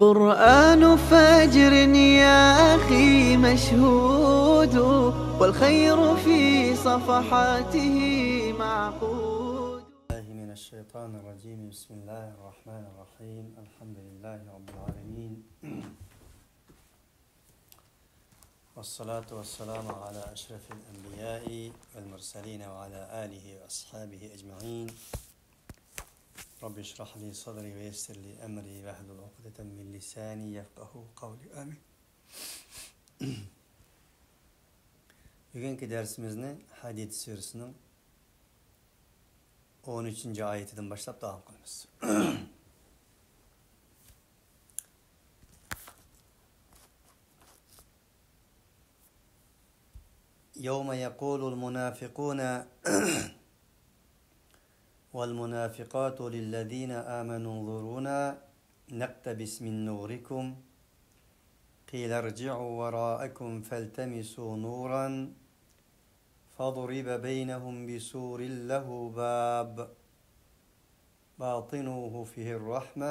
قرآن فجر يا أخي مشهود والخير في صفحاته معقود. من الشيطان الرجيم. بسم الله الرحمن الرحيم. الحمد لله رب العالمين، والصلاة والسلام على أشرف الأنبياء والمرسلين وعلى آله وأصحابه أجمعين. رب اشرح لي صدري ويسر لي أمري واحلل عقدة من لساني يفقهوا قولي. آمين. Bugünkü dersimizni Hadid suresinin 13. ayetinden başlap devam kılıyoruz. يوم يقول المنافقون والمنافقات للذين آمنوا انظرونا نقتبس من نوركم قيل ارجعوا وراءكم فالتمسوا نورا فضرب بينهم بسور له باب باطنه فيه الرحمة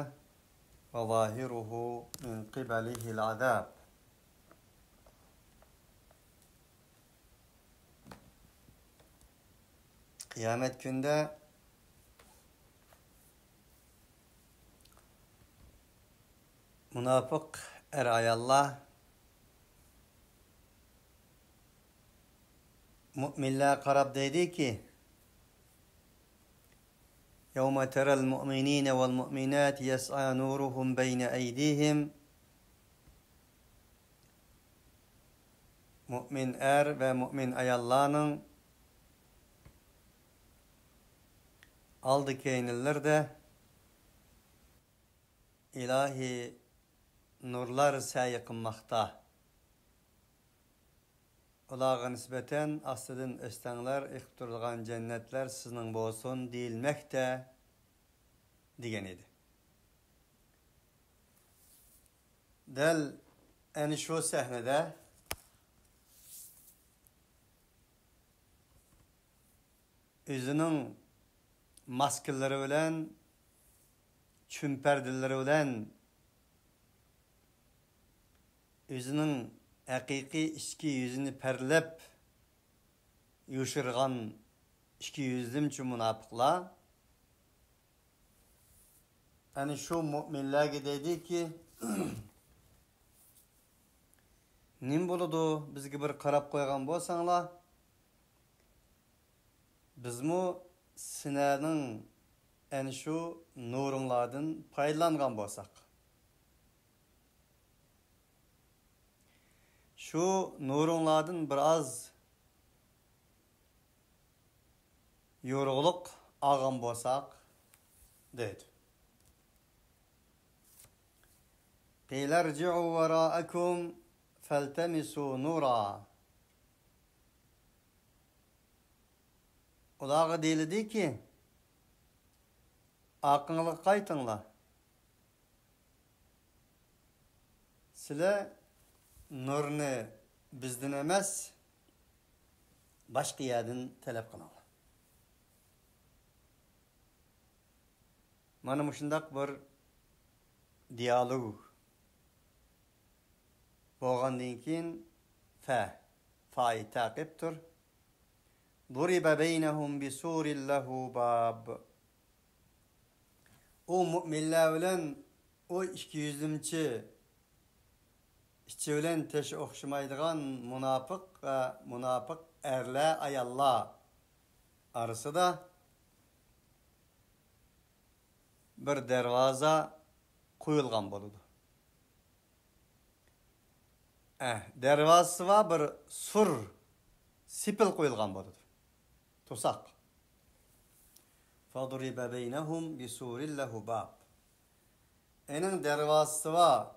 وظاهره من قبله العذاب. Kıyamet günde münafık ayallah müminler karab dedi ki يَوْمَ تَرَى الْمُؤْمِنِينَ وَالْمُؤْمِنَاتِ يَسْعَى نُورُهُمْ بَيْنَ أَيْدِيهِمْ. Mümin ve mümin ayallarının aldı keyniller de ilahi nurlar sayi kılmakta. Olağa nispeten aslıdın östenler iktidurgan cennetler sizin bolsun deyilmekte digen idi. Del eni şu sahnede yüzünün maskeleri bilen, çümperdileri bilen, yüzünün hakiki içki yüzünü perlep yuşurgan içki yüzlümçü münafıklar yani şu müminlerge dedi ki nim buludu bizge bir karab koygan bolsaňlar bizmi sinenin en şu nurunlardan paylangan bolsak şu nurunlardan biraz yoruluk ağam bolsak dedi. قِيلَ ارْجِعُوا وَرَاءَكُمْ فَالْتَمِسُوا نُورًا. Olağa deyildi ki akınlık kaytınla sile nurni bizden emas başka yerden talep kılanlar. Mana muşundak bir diyalog bolgandan keyin fa'yı taqibdir. Duriba beynehum bisurin lehu bab. O müminler bilen o iki yüzlümçi içi bilen teşi okşumaydıgan münafık ve münafık erler ayallar arası da bir dervaza koyulgan boludu. Dervazası var bir sur sipil koyulgan boludu. Tusak. فَضُرِبَ بَيْنَهُمْ بِسُورٍ لَهُ بَابٍ. Enin dervazası var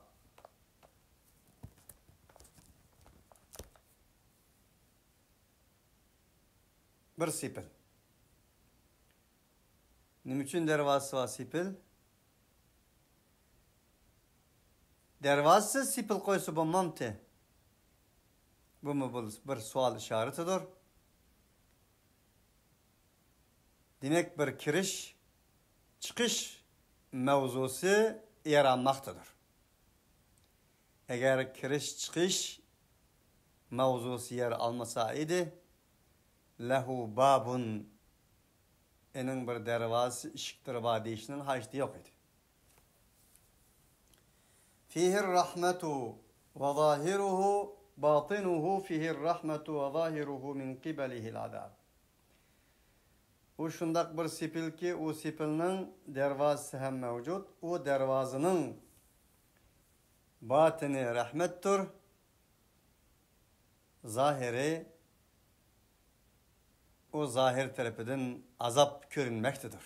bir sipil. Niçin dervazası var sipil? Dervazası sipil koysu bulmamtı. Bu mu bir sual işaretidir. Demek bir kiriş, çıkış mevzusu yaranmaktadır. eğer kiriş çıkış mavzusu yer almasa idi, lehu babun, enin bir dervası ışıktır va deyişinin haçtı yok idi. Fihir rahmetu ve zahiruhu batinuhu, fihir rahmetu ve zahiruhu min qibelihil azab. O şundak bir sipil ki, o sipilinin dervazısı hem mevcut. O dervazının batini rahmettir, zahiri o zahir tarafından azap görünmektedir.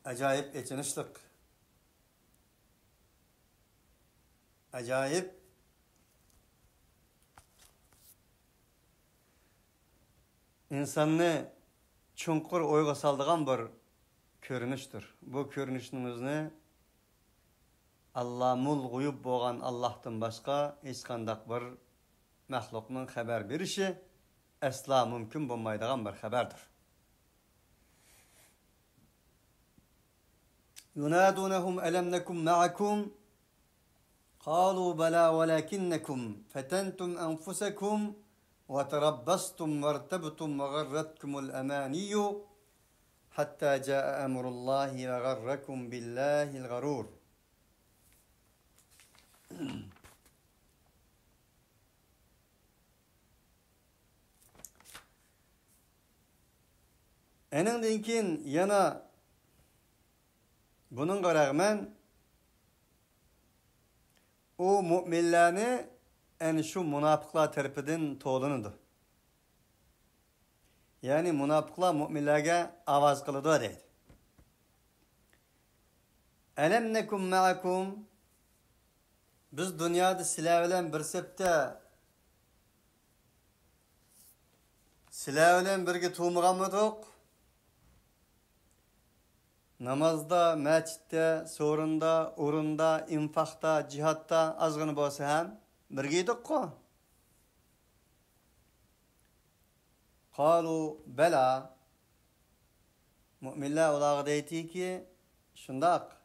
Acayip içinişlik. Acayip insanı çunkur oyga saldıgan bir görünüştür. Bu görünüşünüzni Allamul guyub boğan Allah'tan başka hiç kandak bir mahlukның haber berişi asla mümkün bolmaydigan bir haberdir. Yunadunahum alam nakum ma'akum qalu bala walakinnakum fatantum anfusakum ve terabbastum ve irtabtum ve garratkumul amaniyyu hatta caa emrullahi ve garrakum billahil garur. Enindin kin yana bununla rağmen o müminlerini en şu münafıklar tarafından toğlunudu. Yani münafıklar müminlerge avaz kılıdı deydi. Elem nekum ma'akum, biz dünyada sizler bilen bir septe sizler bilen birge tuğmağamadık. Namazda, mescitte, sorunda, urunda, infakta, cihatta azgını bolsa hem birgeydik ko. Qalu bela, müminler olağı deyti ki şundak,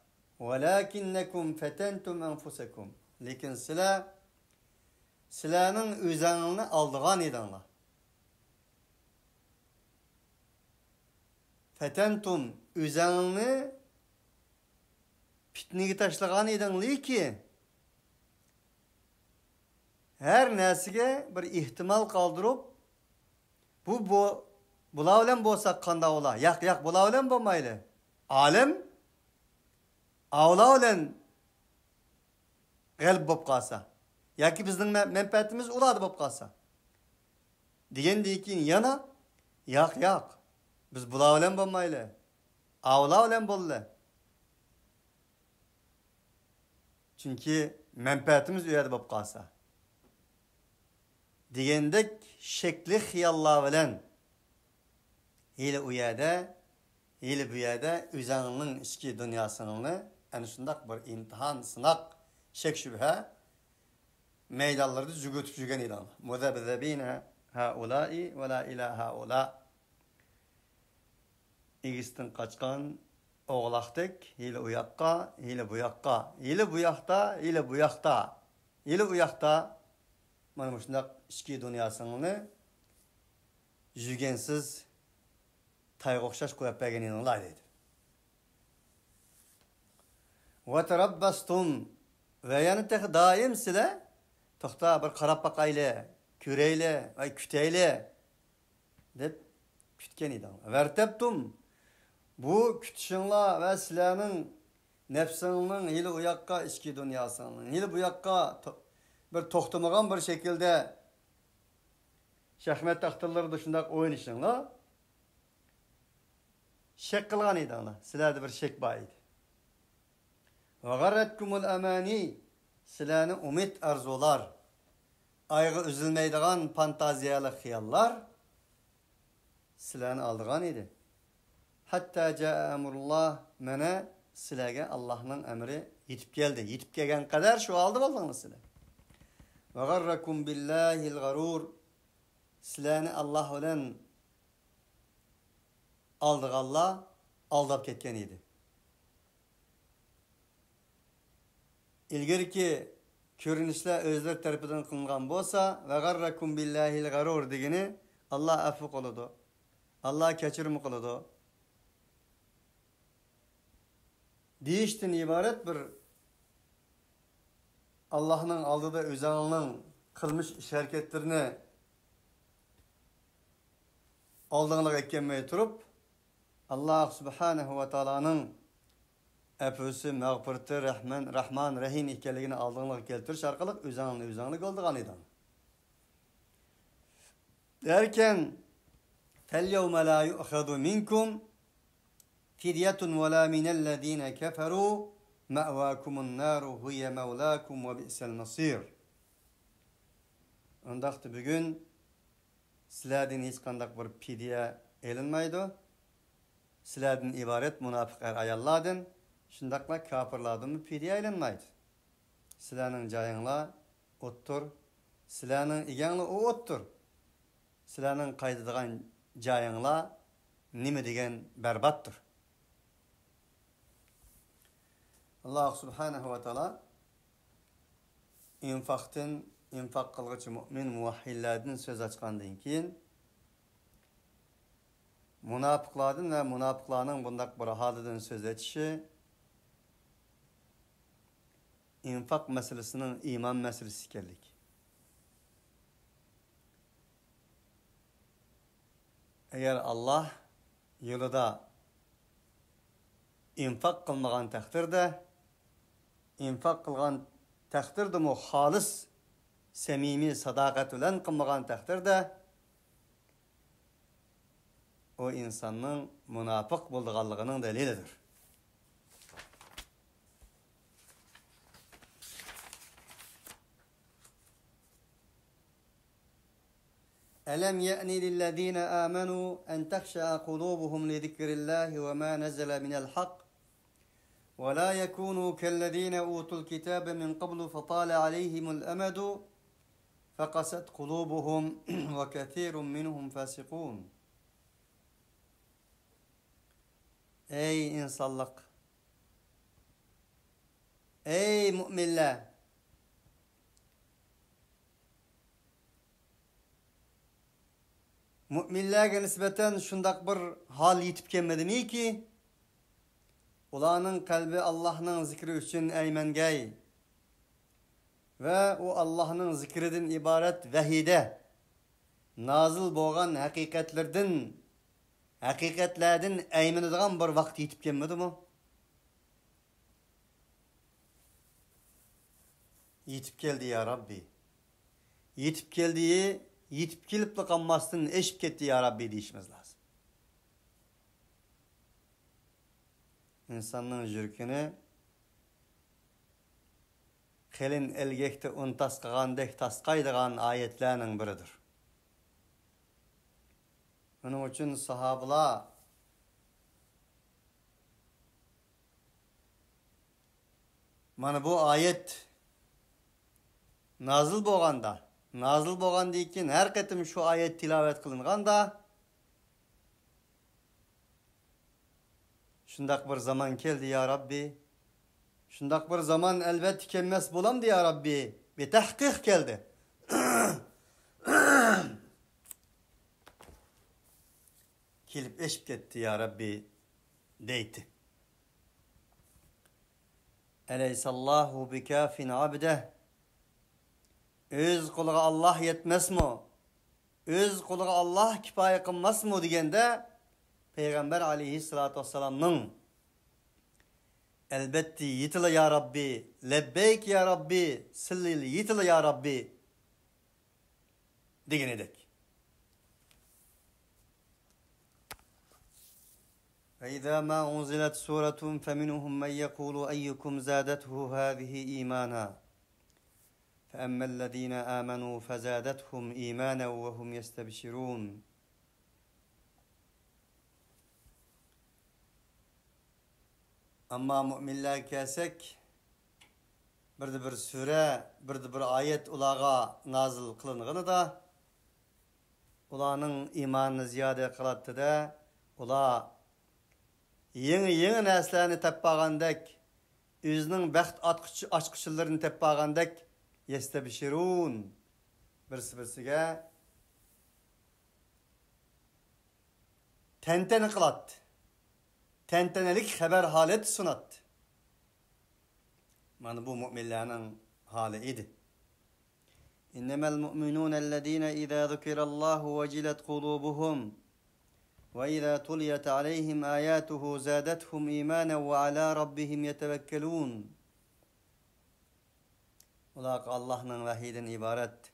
velakinnekum fetentum enfusekum, lekin sizlerinin üzerine aldığan idinler. Fetentum üzerine pitnigi taşlagan idinli ki her nesige bir ihtimal kaldırıp bula bilen bolsak kanda ola. Yak bula bilen bolmaylı. Alim avla bilen galip bop kalsa. Yaki bizning menfaatimiz uladı bop kalsa. Degen keyin yana yak. Biz bula bilen bolmaylı. Avla bilen bolla. Çünkü menfaatimiz uyarı bop kalsa. Degendek şekli hiyallar bilen hili uyada, hili buyada üzerinin içki dünyasını en şundak bir imtihan, sınak, şek şübhe meydanlarda zügütüp zügen ilan. Muzabzabine haulai ve la ilaha haula. İgistin kaçkan oğlaktık, hili uyakka, hili buyakka, hili buyakta, hili buyakta, hili uyakta mana şundak içki dünyasını zügensiz tayga okşaş koyup bergenini olay deydi. Ve terabbastum ve yani tek daim sile toxta bir qarab baqaylı, küreyle, ay küteyle dep kütken idi. Verteptum bu kütüşünla ve silenin nefsinin hili uyakka içki dünyasının, hili buyakka bir toxtamagan bir şekilde şahmet taxtırları dışında oynayışınla şek kılgan idi ana. Silerde bir şek var idi. Ve garretkumul amani, silani umid arzular, aygı üzülmeydiğen fantaziyalı hiyallar silani aldığan idi. Hatta caa emrullah, mene silage Allah'ın emri yetip geldi. Yetip gelgen kadar şu aldı oldunuz sile. Ve garrakum billahil garur, silani Allah olan aldık Allah aldap ketken idi. ilgirki körünüşler özler tarafından kılıngan bolsa ve garrakum billahil garur degeni Allah affı kılıdı. Allah keçirim kılıdı. Deyişten ibaret bir Allah'ın aldığı özanının kılmış iş hareketlerini aldığınlık eklemeye turup Allah subhanahu ve ta'ala'nın əpösü, məğfirti, Rahman, Rahim ikkeligini aldığınlık keltiriş arkalık özanlık olduğu idan. Derken فَالْيَوْمَ لَا يُؤْخَذُ مِنْكُمْ فِدْيَةٌ وَلَا مِنَ الَّذ۪ينَ كَفَرُوا مَأْوَاكُمُ النَّارُ هُيَ مَوْلَاكُمْ وَبِئْسَ الْمَصِيرُ. Ondaqtı bugün sizlerden hiç kandak bir pidye elinmaydı. Sizlerden ibaret münafıklar ayalladın. Şundakla kafirladın pidye elinmaydı. Sizlerinin cayınla ottur. Sizlerinin igenli o ottur. Sizlerinin kaydıdığın cayınla nimi degen berbattır. Allah subhanahu ve ta'ala infak kılgıcı mümin muvahhillerden söz açkandan keyin münafıklardan ve münafıklarının bundak bir halinden söz etişi infak meselesinin iman meselesi ikenlik. Eğer Allah yolunda infak kılmagan takdirde infak kılgan takdirde mu halis semimi sadakat ulan kılmagan takdirde o insanın münafık bulduğunluğunun delilidir. ألم يأن للذين آمنوا أن تخشع قلوبهم لذكر الله وما نزل من الحق ولا يكونوا كالذين أوتوا الكتاب من قبل فطال عليهم الأمد فقست قلوبهم وكثير منهم فاسقون. Ey insanlık! Ey müminler! Müminlerge nispeten şundak bir hal yitip gelmedi mi ki ulanın kalbi Allah'ın zikri için eymengey ve o Allah'ın zikridin ibaret vehide nazil boğan hakikatlerden eymenidigan bir vakt yitip gelmedi mi? Yitip geldi ya Rabbi. Yitip geldiği yitip kelip kalmasın eşip ketti ya Rabbi deyişimiz lazım. İnsanın jürkünü kelin elgekte tasqagandek tasqaydıgan ayetlerinin biridir. Onun için sahabeler mana bu ayet nazil bolğan deyken her ketim şu ayet tilavet kılınğanda şundak bir zaman keldi ya Rabbi. Şundak bir zaman elbet tükenmez bolamdı ya Rabbi. Bir tahkik geldi. Kelip eşip gitti ya Rabbi deyti. Eleysallahu bikafin abdeh. Öz kuluğa Allah yetmez mi? Öz kuluğa Allah kifaye kılmaz mı degende Peygamber aleyhissalatu vesselam'nın elbette yitile ya Rabbi, lebbeyk ya Rabbi, sillil yitile ya Rabbi degen edek. فَإِذَا مَا أُنْزِلَتْ سُورَةٌ فَمِنْهُمْ مَنْ يَقُولُ أَيُّكُمْ زَادَتْهُ هَذِهِ إِيمَانًا فَأَمَّا الَّذ۪ينَ آمَنُوا فَزَادَتْهُمْ إِيمَانًا وَهُمْ يَسْتَبْشِرُونَ. Amma müminler kelsek bir sure, bir ayet ulağa nazil kılınğını da ulanın imanını ziyade kılattı da ula yeni neslerini tappağandek özünün bəxt açqıçılarını tep bağandek yestebişirun. Birisi-birisiga tentene kılattı. Tentenelik haber halet sunattı. Mana bu müminlerin hali idi. İnnemel mu'minun ellezine izâ zukirallahu vecilet kulubuhum ve izâ tuliyet aleyhim âyâtuhu zâdethum îmânen ve alâ rabbihim yetevekkelûn. Ular Allah'ın vahiyden ibaret.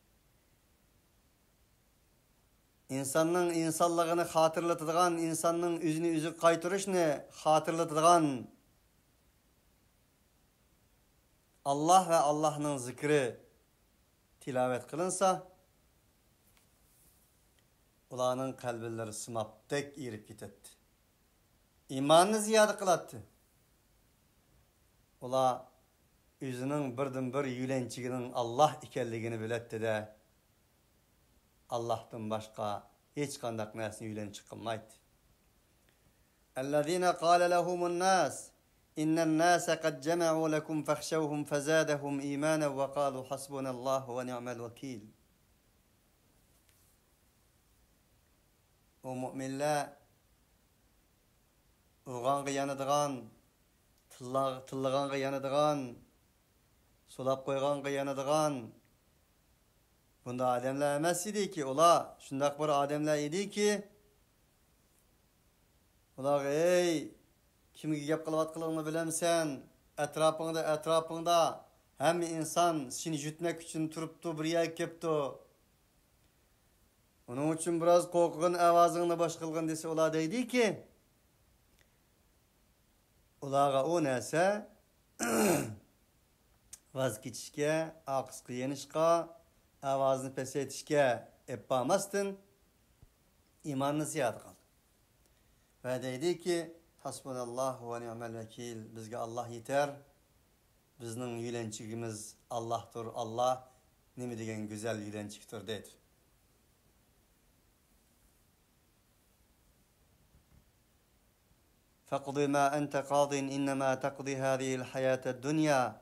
İnsanın insanlığını hatırlatıdığan, insanın üzünü üzü kaytırışını hatırlatıdığan Allah ve Allah'ın zikri tilavet kılınsa ulanın kalbelleri sımap tek irip gitetti. İmanını ziyade kılattı. Ula üzünün birden bir yülençiginin Allah ikelligini biletti de Allah'tan başka hiç kandak nesini yülençik kılmaydı. اَلَّذ۪ينَ قَالَ لَهُمُ النَّاسِ اِنَّ النَّاسَ قَدْ جَمَعُوا لَكُمْ فَخْشَوْهُمْ فَزَادَهُمْ اِيمَانًا وَقَالُوا حَسْبُنَ اللّٰهُ وَنِعْمَ الْوَكِيلُ. O müminler uğanğı yanıdığan, tıllığanğı yanıdığan, sulap koyğanğı yanıdığan bunda ademler emez idi ki, ola şundak bir ademler idi ki ola ey kimi gap kılıvatkılığını bilemsen etrafında hem insan seni jütmek için turuptu bir yer kepti. Onun için biraz korkun avazını baş kılgın dese ola deydi ki olağa o nese vazgeçişke, akıskı yenişke, avazını pes etişke eppamastin, imanını ziyade kaldı. Ve deydi ki, hasbunallahu ve ni'mel vekil, bizge Allah yeter, bizning yülençigimiz Allah'tır, Allah nemi degen güzel yülençiktir dedi. فَقْضِ مَا أَنْتَ قَاضٍ إِنَّمَا تَقْضِ هَذِهِ الْحَيَاةَ الدُّنْيَا.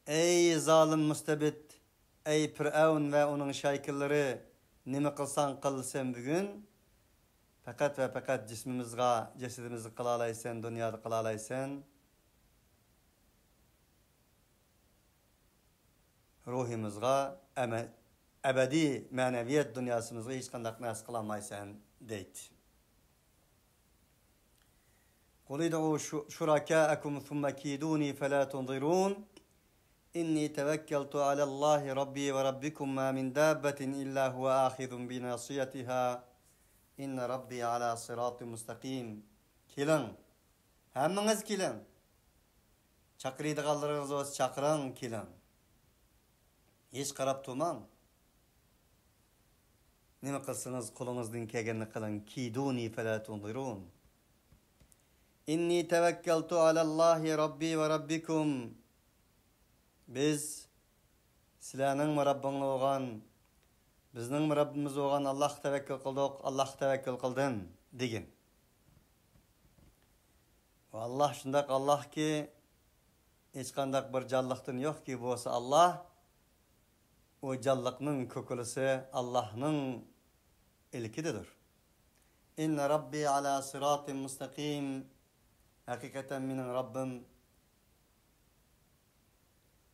Ey zalim müstebit, ey Firavun ve onun şaykılları, nime kılsan kıl sen bugün, fakat ve fakat cesedimizi kılalaysan, dünyada kılalaysan, ruhimizga, ebedi maneviyet dünyasımızga hiç kandak nas kılamaysan deydi. قُلْ اِدْعُوا شُرَكَاءَكُمْ ثُمَّ كِيدُونِي فَلَا تُنْظِرُونَ إِنِّي تَوَكَّلْتُ عَلَى اللّٰهِ رَبِّي وَرَبِّكُمْ مَا مِنْ دَابَّةٍ إِلَّا هُوَ آخِذٌ بِنَاصِيَتِهَا إِنَّ رَبِّي عَلَى صِرَاطٍ مُسْتَقِيمٍ. Kilin, hemminiz kilin. Çakırıydıqallarınız olsa çakırın kilin. Hiç qarab turmang. Nima qilsiniz qo'lingizdan kelganini qiling. Kiduni fala tunzirun. İnni tevekkeltu alallahi rabbi ve rabbikum. Biz sizlarning Rabbingiz bo'lgan, bizning Rabbimiz bo'lgan Allah tevekkül qildik, Allah tevekkül qildim degin. Va Allah shundoq Allah ki hech qanday bir jalliqdan yo'q ki bo'lsa Allah o jalliqning ko'kulisi Allah'ning ilkidir. İnne rabbi ala sıratin mustaqim. Hakikaten mening Rabbim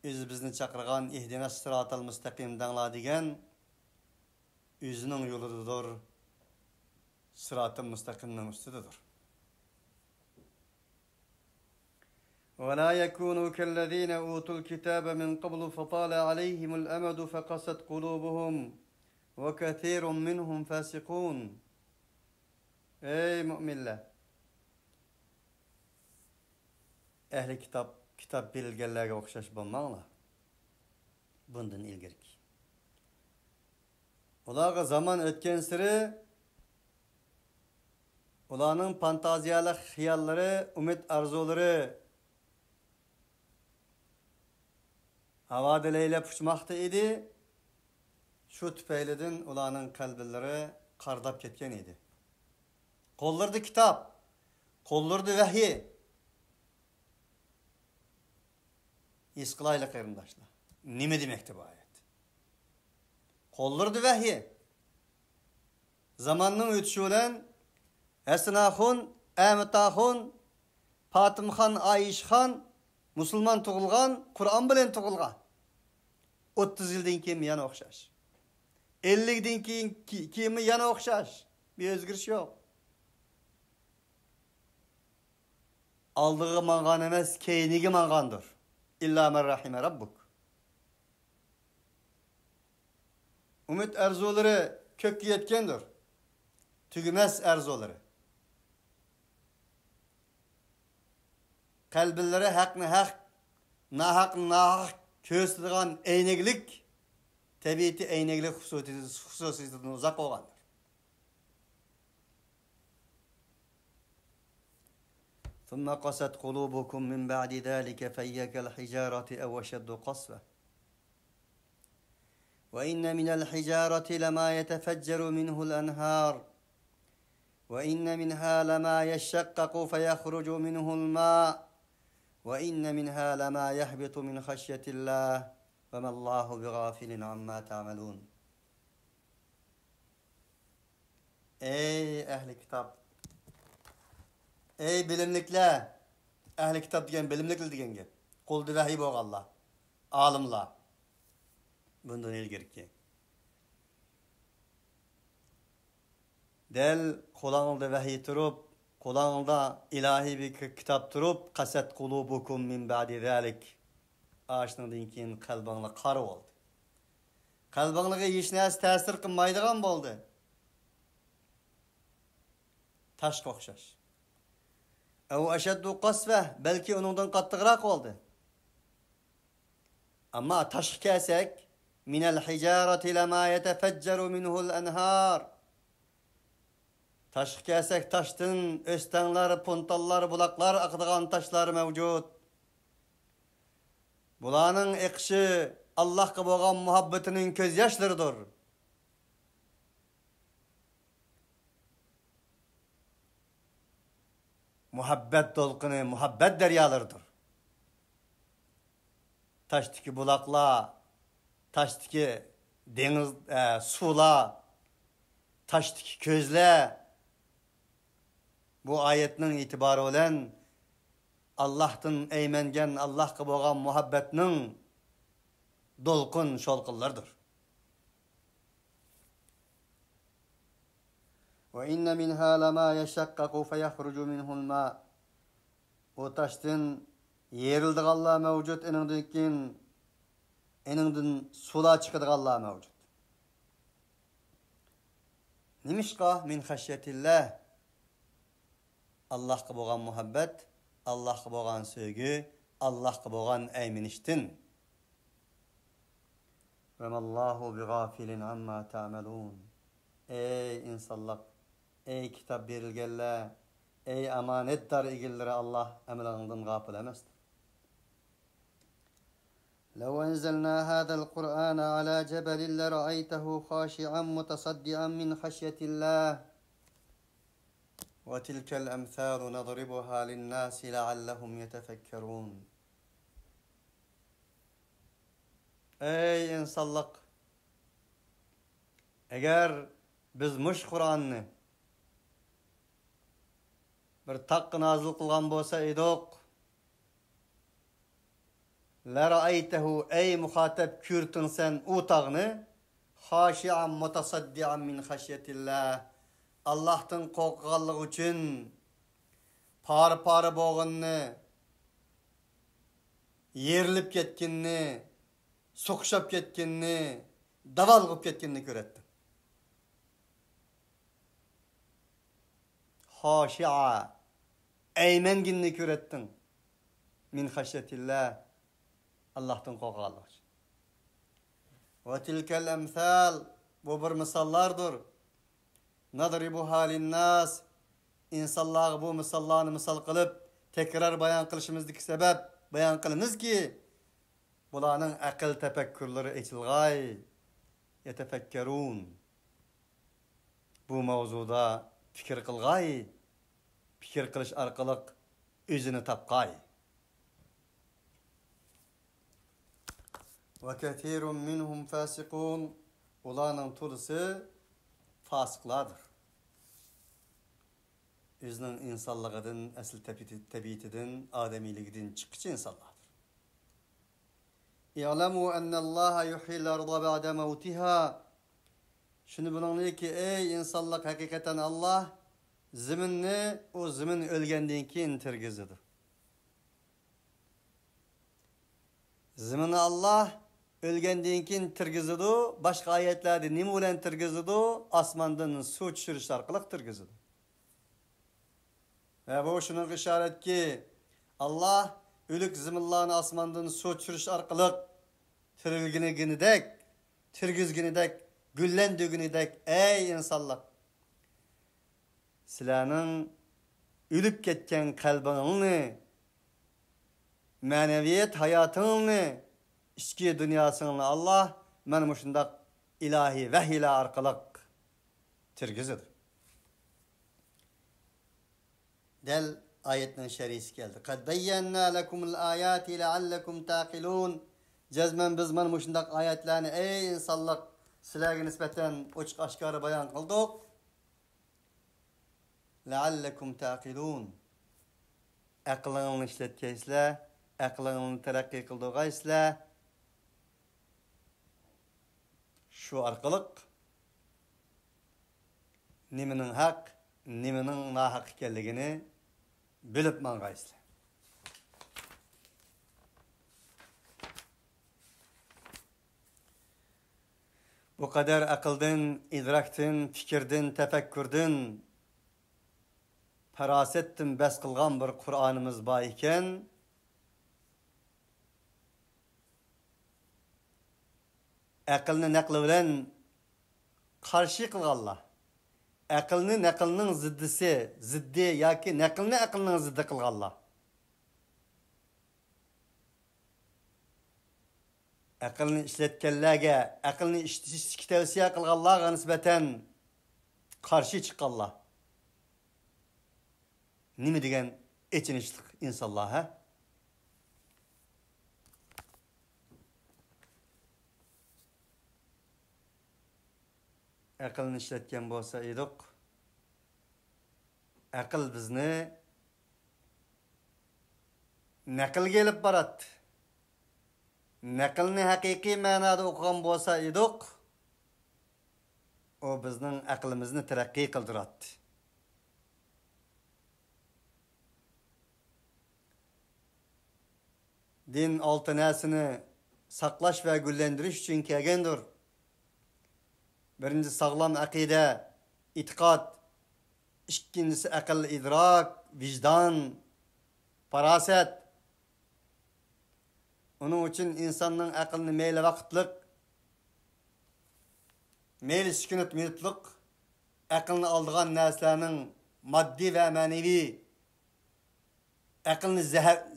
bizni chaqirgan ihdina sıratal mustaqim dangla degan o'zining yo'lidir. Sıratın mustaqimning ustidadir. ولا يكونوا كالذين أوتوا الكتاب من قبل فطال عليهم الأمد فقست قلوبهم وكثير منهم فاسقون. Ey müminler! Ehli kitap bilgenlerge okşaş bulmağla. Bundan ilgirki. Olarga zaman ötken sırı olanın fantaziyalı hiyalları, umut arzuları havada leylep uçmakta idi. Şu tüpeyleden olanın kalbilleri kardap ketken idi. Kollardı kitap, kollardı vahiy. İsqilaylı qeyrindaşlar. Nime demekti bu ayet? Qollurdu vahyi. Zamanның ötüşü bilen Esnahun, Emetahun, Fatimxan, Ayişxan musulman tug'ilgan, Qur'on bilan tug'ilgan. 30 yildan keyin yana o'xshash. 50 dan keyin yana o'xshash. Bir o'zgarish yo'q. Aldığı mangan emas, keynigi mangandır. İlla men rahime rabbuk. Umut arzuları kökü yetkendir. Tügümez arzuları. Kalbillere hakni hak, nahakni nahak köstüdüğün eyneklik, tabiati eyneklik hususiyetinden uzak olandır. ثم قست قلوبكم من بعد ذلك فهي كالحجارة أو أشد قسوة وإن من الحجارة لما يتفجر منه الأنهار وإن منها لما يشقق فيخرج منه الماء وإن منها لما يهبط من خشية الله وما الله بغافل عما تعملون. Ey ehli kitap, ey bilimlikler, ehli kitap diyen bilimlikler diyen gel. Kuldu vahiy boğ Allah, alimlar. Bundan ilgiri ki. Del kulağında vahiy turup, kulağında ilahi bir kitap turup, kaset kulubukum min ba'di zalik. Ağaçından keyin kalbangla qarı oldu. Kalbanglığa hiç nesi tesir qilmaydigan bo'ldi. Taşqa o'xshash. Aw ashaddu qasva, balki uningdan qattiqroq oldu. Amma tashqa kelsak, minal hijarati lama yatafajjaru minhu'l anhar. Taşqa kelsak, taşdan o'stanlar, pontallar, bulaqlar aqdigan taşlar mavjud. Bularning iqishi Allah'a bo'lgan muhabbetining ko'z yoshlaridir. Muhabbet dolqini, muhabbet deryalarıdır. Taştaki bulaklar, taştaki deniz, sular, taştaki közler. Bu ayetinin itibarı olan Allah'tan eymengen, Allah'a bo'lgan muhabbetinin dolqun şolqıllardır. وَإِنَّ مِنْهَا لَمَا يَشَقَّقُ فَيَخْرُجُ مِنْهُ الْمَاءُ. O taştan yerildiğanlar mevcut, eninden sular çıkıdığanlar mevcut. Nimişqa min haşyetillah. Allah'a bo'lgan muhabbet, Allah'a bo'lgan sevgi, Allah'a bo'lgan eyminishtin. Ve mallahu bighafilin amma ta'malun. Ey insanlar, ey kitap berilgenler, ey amanetdar egilleri Allah emrininden gafil emasdir. لو أنزلنا هذا القرآن على جبل لرأيته خاشعا متصدعا من خشية الله وتلك الأمثال نضربها للناس لعلهم يتفكرون. Ey insanlık! Eğer biz muş Kur'an'ını bir taqqı nazil qilgan bo'lsa edik, la ra'aytahu, ey muhattab, ko'rtin sen u tog'ni xashi'an mutasaddian min xashyatillah, Allah'tan qo'rqqanligi uchun pari bo'lganni, yerilib ketganni, so'qishib ketganni, daval qilib ketganni ko'ratdi. Xashi'a, eymenginni ko'ratding. Min xashyatillah, Allah'tan qo'rqqanlik. Va tilkal amsal, bu bir misollardir. Nadribuha linnas, insonlar bu misollarni misol qilib tekrar bayon qilishimizdagi sabab bayon qilamizki, bularning aql tafakkurlari ochilg'ay, yatafakkarun. Bu mavzuda fikir qilg'ay, fikir qilish orqali o'zini topqay. وَكَثِيرٌ مِّنْهُمْ فَاسِقُونَ Ularning to'lisi fasiqlardir. Özünün insanlığıdan, asıl tabiatidan, adamiyligidan çıkıcı insanlardır. İ'lemû ennallâhe yuhyil arda ba'de mevtiha. Şunu bilin ki ey insanlık hakikaten Allah ziminni o zimin ölgenden keyin tirgizidir. Zimini Allah ölgenden keyin tirgizidu. Başka ayetlerde nima bilan tirgizidu? Osmondan suv tushirish orqali tirgizidu. Ve bu şunun işaret ki Allah ölük ziminlarni osmondan suv tushirish orqali tirilginidek, tirgizginidek, güllendiginidek ey insanlar. Sizlarning ölüp ketgan qalbingizni, ma'naviyat hayotingizni, ichki dunyosini Allah mana shunday ilahiy vahiylar orqali tirgizadi. Del ayetning sharisi keldi. Qad bayyana lakumul ayati la'allakum taqilun. Jazman biz mana shunday oyatlarni ey insonlar sizlarga nisbatan ochiq oshkora bayon qildik. La'allakum taqilun. Aqlingizni ishlatgaysizlar, aqlingizni taraqqiy qildirgaysizlar. Shu orqali nimaning haq, nimaning nohaq ekanligini bilib mang'aysizlar. Bu kadar aqldan, idrakdan, fikrdan, tefekkürden, farasetdan bas qilgan bir Qur'onimiz bor ekan, aqlni naql bilan qarshi qilganlar, aqlni naqlning ziddi yoki naqlni aqlning ziddi qilganlar. Aqlni ishlatganlarga, aqlni ishlashga tavsiya qilganlarga nisbatan qarshi chiqqanlar. Nima degan echinishli insonlar ha? Aqlni ishlatgan bo'lsa edik, aql bizni naqlga olib boradi. Naqlni haqiqiy ma'noda o'qigan bo'lsa edik, o bizning aqlimizni taraqqiy qildiradi. Din oltinasini saqlash va gullendirish uchun kelgandir. Birinci sağlam aqida, itiqad, ikkinchisi aql, idrak, vicdan, faraset. Onun için insanın aqlini meyli vaqtliq, meyli sükunat minutliq, aqlini aldığan narsalarning maddi ve manevi, aqlini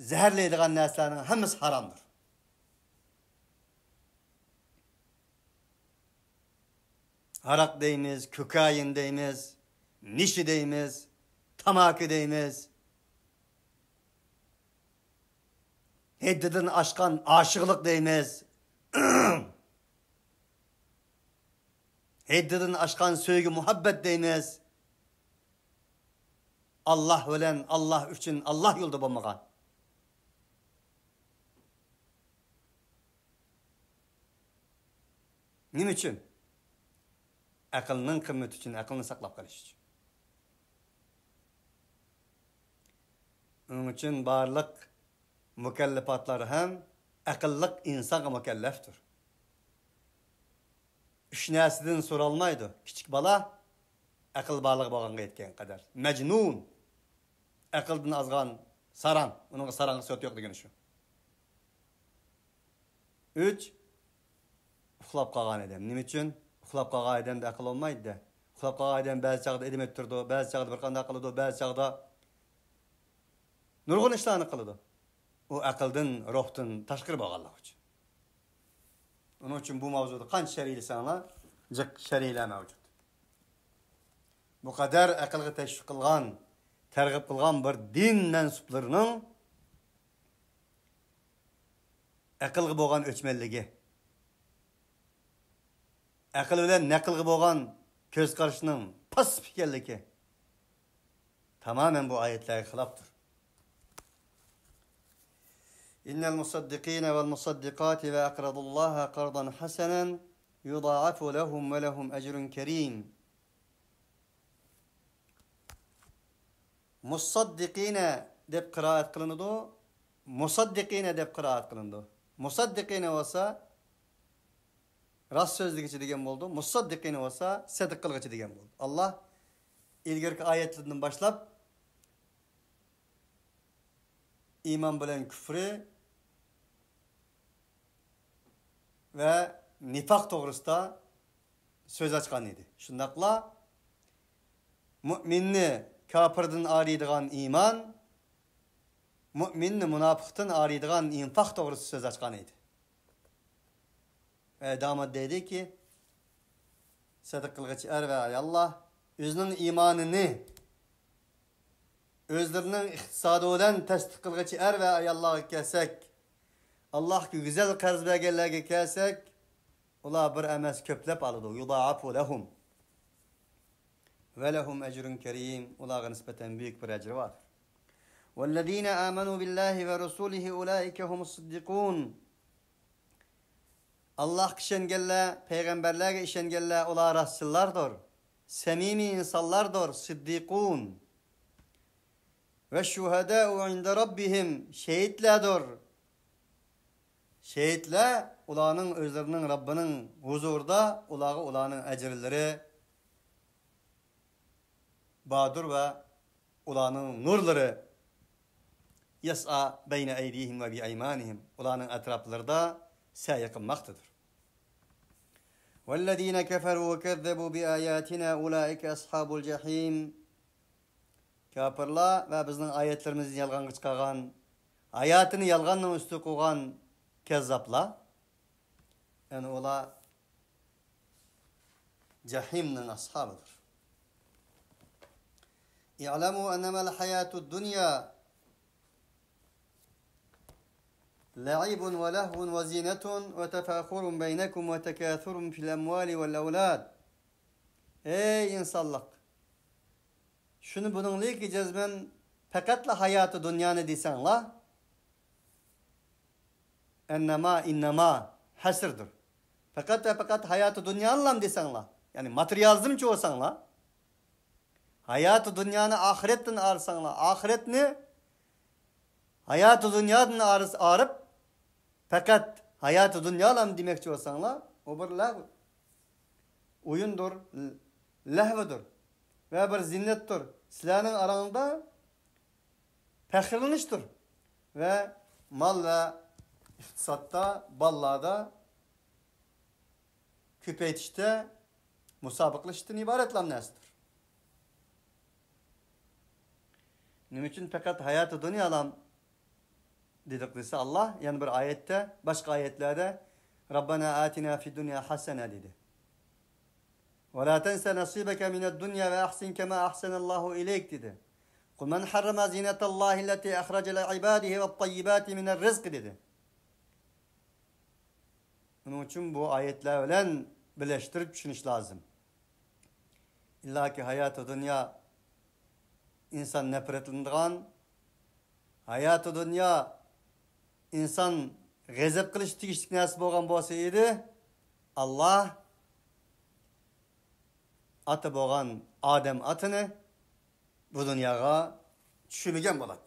zehirleydigan narsalarning hammasi haramdır. Arak deymiz, kokain deymiz, nişi deymiz, tamaki deymiz. Heddidin aşkan aşıqlık deymiz. Heddidin aşkan söygü muhabbet deymiz. Allah bilen, Allah üçün, Allah yolda bo'lmagan. Nima uchun? Aqlning qimmati uchun, aqlni saqlab qolish uchun. Onun uchun barliq mukallafatlar ham aqlliq insonga mukallafdir. Üç narsadan so'ralmaydi. Kichik bola aql borligi bo'lganga yetgan qadar. Majnun. Aqldan azgan saran. Uning saranga so't yo'q degani shu. 3 uxlab qolgan odam. Nima uchun? Uxlab qolgan odamda aql olmaydi. Uxlab qolgan odam ba'zi chaqda edim ettirdi, ba'zi chaqda bir qanday qiladi, ba'zi chaqda nurg'un ishlarni qiladi. O aqldan, ruhdan tashqari bo'lganlik uchun. Onun uchun bu mavzuda qancha shari'lar, jiq shari'lar mavjud. Bu qadar aqlga tashviq qilgan, targ'ib qilgan bir din mansublarining aqlga bo'lgan o'chmanligi, aql bilan naqlga bo'lgan ko'z qarashining pasib ekanligi tamamen bu oyatlarga xilofdir. İnnel musaddiqina vel musaddiqati ve aqradullaha qardan hasanan yudaafu lehum ve lehum ecrun kerim. Musaddiqina deb qiraat qilindi, musaddiqina deb qiraat qilindi. Musaddiqina bo'lsa rast so'zligichi degan bo'ldi, musaddiqina bo'lsa sadiq qilg'ichi degan bo'ldi. Alloh ilgirki oyatlardan boshlab iman bilan kufri ve nifaq to'g'risida söz açkan edi. Shundaqla mu'minni kafirdan ariydigan iman, mu'minni munafiqdan ariydigan infaq to'g'risida söz açkan edi. Ve damat dedi ki, sadiq qilg'ichi er ve ayollar o'zining imanini özlerinin iktisadi olan tasdiq qilg'ichi er ve ayollarga kelsak, Allah'ki güzel qarz berganlarga kelsak, ular bir emas ko'plab oladi. Yudaafu lehum ve lehum ecrun kerim. Ularga nisbeten büyük bir ecri var. Vellezine amenu billahi ve rasulihi ulaike humus siddiqun. Allah işengenler, peygamberlerge işengenler ular rastçılardır. Samimi insanlardır, siddiqun. Ve şuhedâ'u inde rabbihim, şehitlerdir. Şehitler, ulanın özlerinin Rabbinin huzurda, ulanın ecirleri badur ve ulanın nurları yas'a beyne eydihim ve bi eymanihim. Ulanın etraflarda sa'y kılmaktadır. وَالَّذ۪ينَ كَفَرُوا وَكَذَّبُوا بِآيَاتِنَا اُولَٰئِكَ أَصْحَابُ الْجَح۪يمِ Kafirler ve bizden ayetlerimizi yalgan çıkaran, hayatını yalganla üstü koyan kezzaplar, yani ola cehimnin ashabıdır. İ'lemû ennemel hayâtud dünya la'ibun ve lehvun ve zinetun ve tefâkhurun beynekum ve tekâthurun fil emvâli vel evlâd. Ey insanlık! Şunu bununla ki cezmen fekatla hayatı dünyanı desen la innema hasırdır. Fakat hayatı dünyanla desen la. Yani materyalizmçi olsan la. Hayatı dünyanı ahiretten arsan la. Ahiret ne? Hayatı dünyadan arıp fakat hayatı dünyala demekçi olsan la. O bir lehv. Oyundur, lehvedir. Ve bir zinnettir. Silahının aranında pehirleniştir. Ve mal ve iktisatta, ballada, küpeytişte, musabıklaştığın ibaretler nesdir. Bunun için fakat hayatı dünyalam dediklerse Allah, yani bir ayette, başka ayetlerde Rabbena atina fi dünya hasene dedi. وَلَا تَنْسَ نَصِيبَكَ مِنَ الدُّنْيَا وَأَحْسِنْ كَمَا أَحْسَنَ اللّٰهُ إِلَيْكَ dedi. قُلْ مَنْ حَرَّمَ زِينَةَ اللّٰهِ الَّتِي أَخْرَجَ لِعِبَادِهِ وَالطَّيِّبَاتِ مِنَ الرِّزْقِ dedi. Bunun için bu ayetlerle birleştirip düşünüş lazım. İlla ki hayatı dünya insan nefretlendiren, hayatı dünya insan gazap kılış tigişlik nasip olgan bolsaydı, Allah atı boğan Adem atını bu dünyaya düşürmegen boladı.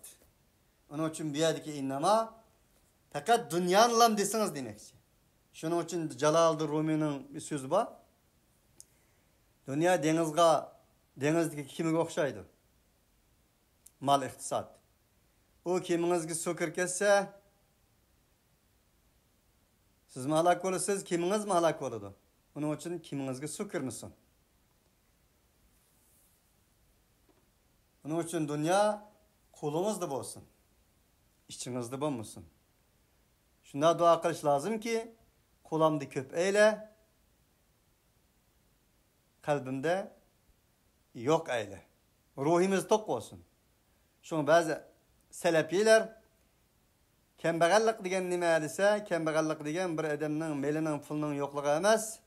Onun için bir yerdeki innama fakat dünyanla desiniz demekçi. Şunun için Celal-ı Rumi'nin bir sözü var. Dünya denizdeki kimiga okşaydı. Mal iktisat. O kimingizga su kirketse siz mi halak olursunuz, kiminiz mi halak olurdu? Onun için kimingizga su kirmesin. Onun için dünya kulunuzda bolsun. İçinizde bulmasın. Şuna dua kılış lazım ki kulamda köp eyle, kalbimde yok eyle. Ruhimiz tok olsun. Şunu bazı selefiler kembegallik degen nime dese, kembegallik degen bir adamның melinin pulunun yokluğu emas,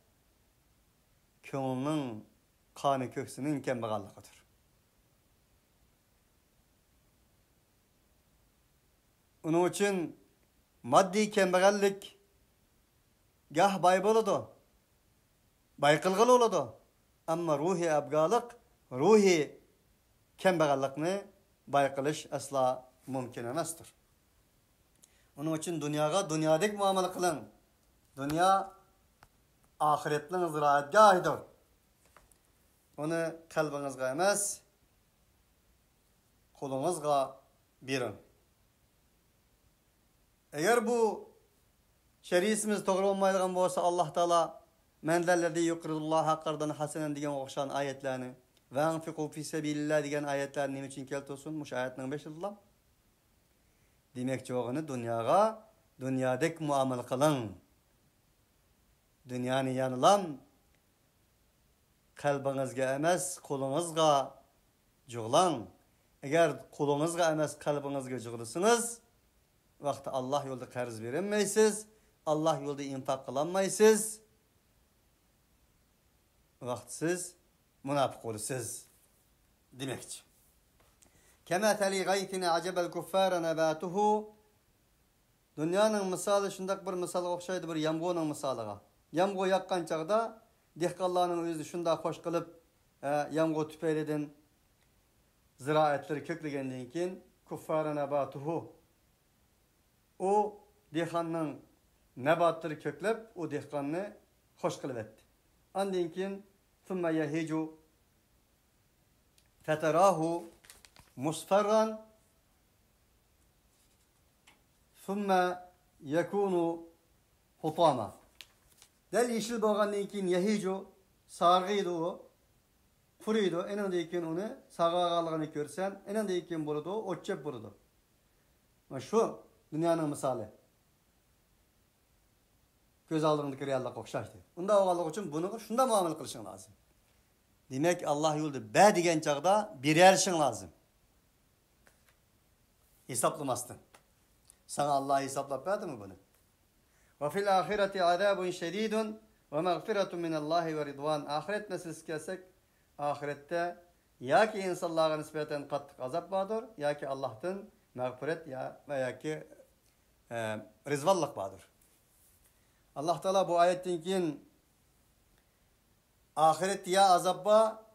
köngülnün kanı köksünün kembagallygydyr. Onun için maddi kembagallik gah bay bolady, baykılgıl olady. Amma ruhi abgalyk, ruhi kembagallykyny baykılyş asla mümkin emasdyr. Onun için dünyaga dünyadik muamele kılın. Dünya ahiretliň ziraatgahydyr. Onu kalbyňyzga emas, kuluňyzga berin. Eger bu şeriatimiz togry bolmaýan bolsa Allah Taala mendellerde yuqridullah haqqardan hasanan digen okşan ayetlerini ve anfiqu fi sabilillah digen ayetlerini nime için keltosun? Muş ayetinin 5-lam. Demek çoğunu dünyaga, dünyadek muamele kılın. Dünyanı yanılam, kalbinizga emas, kuluňyzga juglan. Eger kuluňyzga emas, kalbinizga juglysyňyz, vaqti Allah yolda qarz berenmeýsiz, Allah yolda infak kılanmaýsiz, vaqti siz münafık bolursiz demekçi. Kema tali gaytine acebel kuffara nabatuhu. Dünyanın misalı şundak bir misalı okşaydı bir yamgo'nun misalıga. Yamgo yakkan çağda dehqanlarning özü şunda hoş kılıp yamgo tüpeydin ziraatleri köklegenden keyin kuffara nabatuhu. O dehqanning nabatları köklep o dehqanny hoş kılıp etdi. Andan keyin thumma yahiju fatarahu musfarran thumma yakunu hutama. Del yeşil bolgandan keyin yahijo sargıydı o. Furuydu. Enandan keyin onu sağagalygyny görsen, enandan keyin boludy o, otçep boludy. Mana şu dünyanın misaly. Göz aldığındaki reallik okşaydı. Unda oğallık için bunu şunda muamele kılışın lazım. Demek Allah yolda be degen çağda bir erişin lazım. Hesaplamasın. Sana Allah hesaplap verdi mi bunu? Ve fil ahireti azabun şedidun ve mağfiretun minallahi ve ridvan. Ahiret meselesi kelsek, ahirette ya ki insanlara nispeten katlık azap vardır, ya ki Allah'tan mağfiret ya ki rizvallık vardır. Allah Teala bu ayetten keyin ahiret ya azabba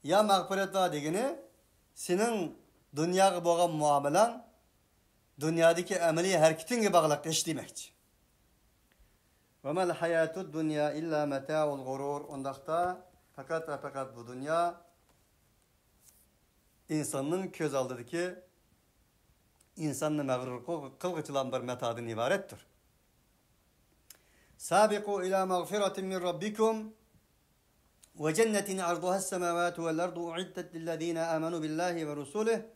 ya mağfiretda degeni senin dünyaga bolgan muamelen dünyadaki ameli hareketinge bağlak iş demekçi. Ve mel hayatud dünya illa meta'ul gurur. Ondaqta fakat ve fakat bu dünya insanın köz aldıdaki insanı mağrur kılgıçılan bir metadan ibarettir. Sabiqu ila mağfiratin min rabbikum ve cennetin arduha as-semavatu vel ardu uiddat lillezina amanu billahi ve rusulihi.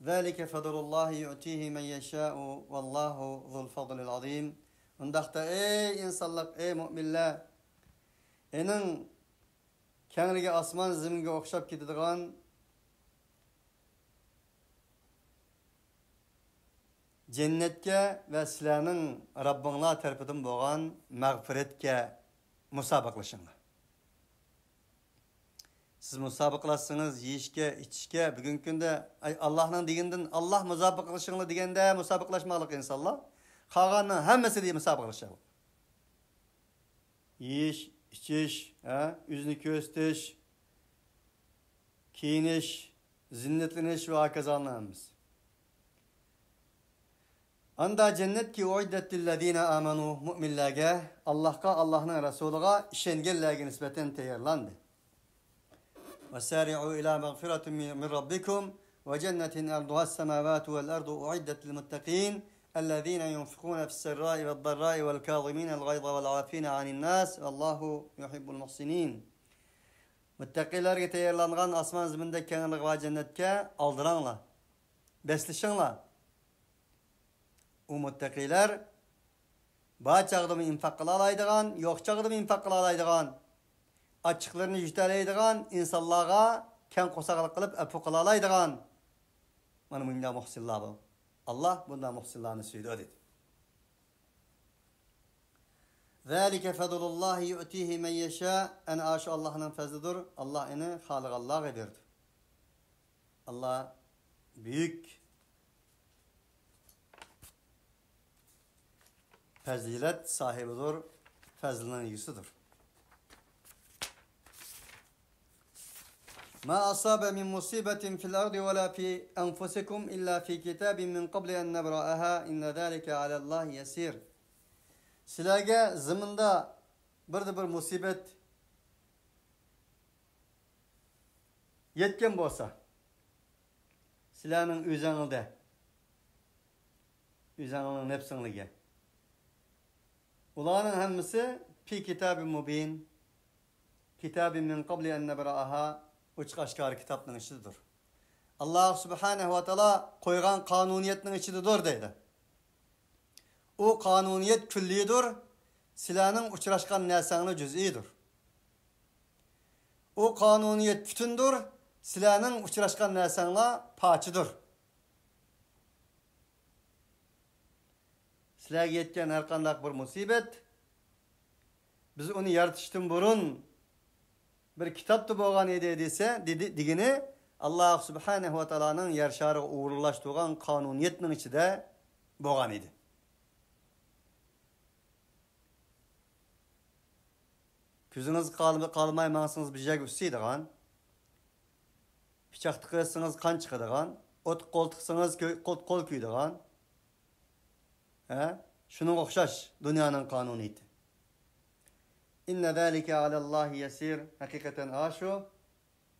Zalika fadlullahi yu'tihi men yeşâ'u vallahu zul fadlil azim. Ondaqta ey insanlar, ey müminler, enin kenarige asman ziminge okşap ketadigan cennetke ve sizlerning Rabbinglar tarafidan bolgan mağfiretke musabaqlaşыңlar. Siz musabaqlaşsanız yeyişke, içişke, bugünkü günde Allah'ın deginden Allah musabaqlaşыңlar degende musabaqlaşmalık insanlar. Qalanın hemmesi diye musabaqlaşalı. Yiyiş, içiş, yüzünü köstiş, kiyiniş, zinnetleniş ve akazanlarımız. Anda cennet ki uiddet lillezine amanu mu'minlerge Allah'ın Resuluğa işengellerge nispeten teyarlandı. Ve sari'u ila mağfiretin min rabbikum ve cennetin arduha as-semavatu vel ardu uiddet lil muttaqin ellezine yunfikuna fi's-serra'i ve'd-darra'i vel kâzimînel gayza vel 'afîne 'anin-nâs vallahu yuhibbul muhsinin. Muttaqilerge teyarlangan asman ziminde kenarlyk ve cennetke aldıranlar. Beslişinlar. O muttaqiler ba çağda infak kıla alaydigan, yok çağda infak kıla alaydigan, açıklarını yüzdeleydigan insanlara ken qosaqlık kılıp afu kıla alaydigan. Mana bunda muhsinlar bu. Allah bunda muhsinlarni söyledi. Zalike fadlullahi yu'tihi men yasha. Ana aşı Allah'ın fazlıdır. Allah onu halık Allah'a verdi. Allah büyük fazilet sahibidir. Fazlının yüzüdür. Ma asabe min musibetin fil ardi ve la fi enfusikum illa fi kitabin min qabli en nebra'aha inne zalike alallahi yesir. Sizlarga zimində bir musibet yetken bolsa, sizlarning o'zingizning nefsingizga. Ularning hammasi fi kitabin mubin, kitabin min qabli en nebra'aha, uçuk aşkar kitapның içidir. Allah subhanahu wa ta'ala koygan kanuniyetning içidir deydi. O kanuniyet küllidir, silahның uçraşkan nesangli cüz'idir. O kanuniyet bütündür, silahның uçraşkan nesangla paçıdır. Silahga yetken her qandaq bir musibet, biz onu yaratıştın burun bir kitapta bolgan edi dese, digini Allah subhanahu wa ta'ala'nın yer şarıga uğurlaştırgan kanuniyetning içinde bolgan edi. Küzünüz kalmay mansınız bir jeg üsseydigan, piçak tıkırsınız kan çıkıdigan, ot kol tıksınız kol kuydigan, şunun okşaş dünyanın kanuniyeti. İnne zâlike alallahi yesir. Hakikaten aşu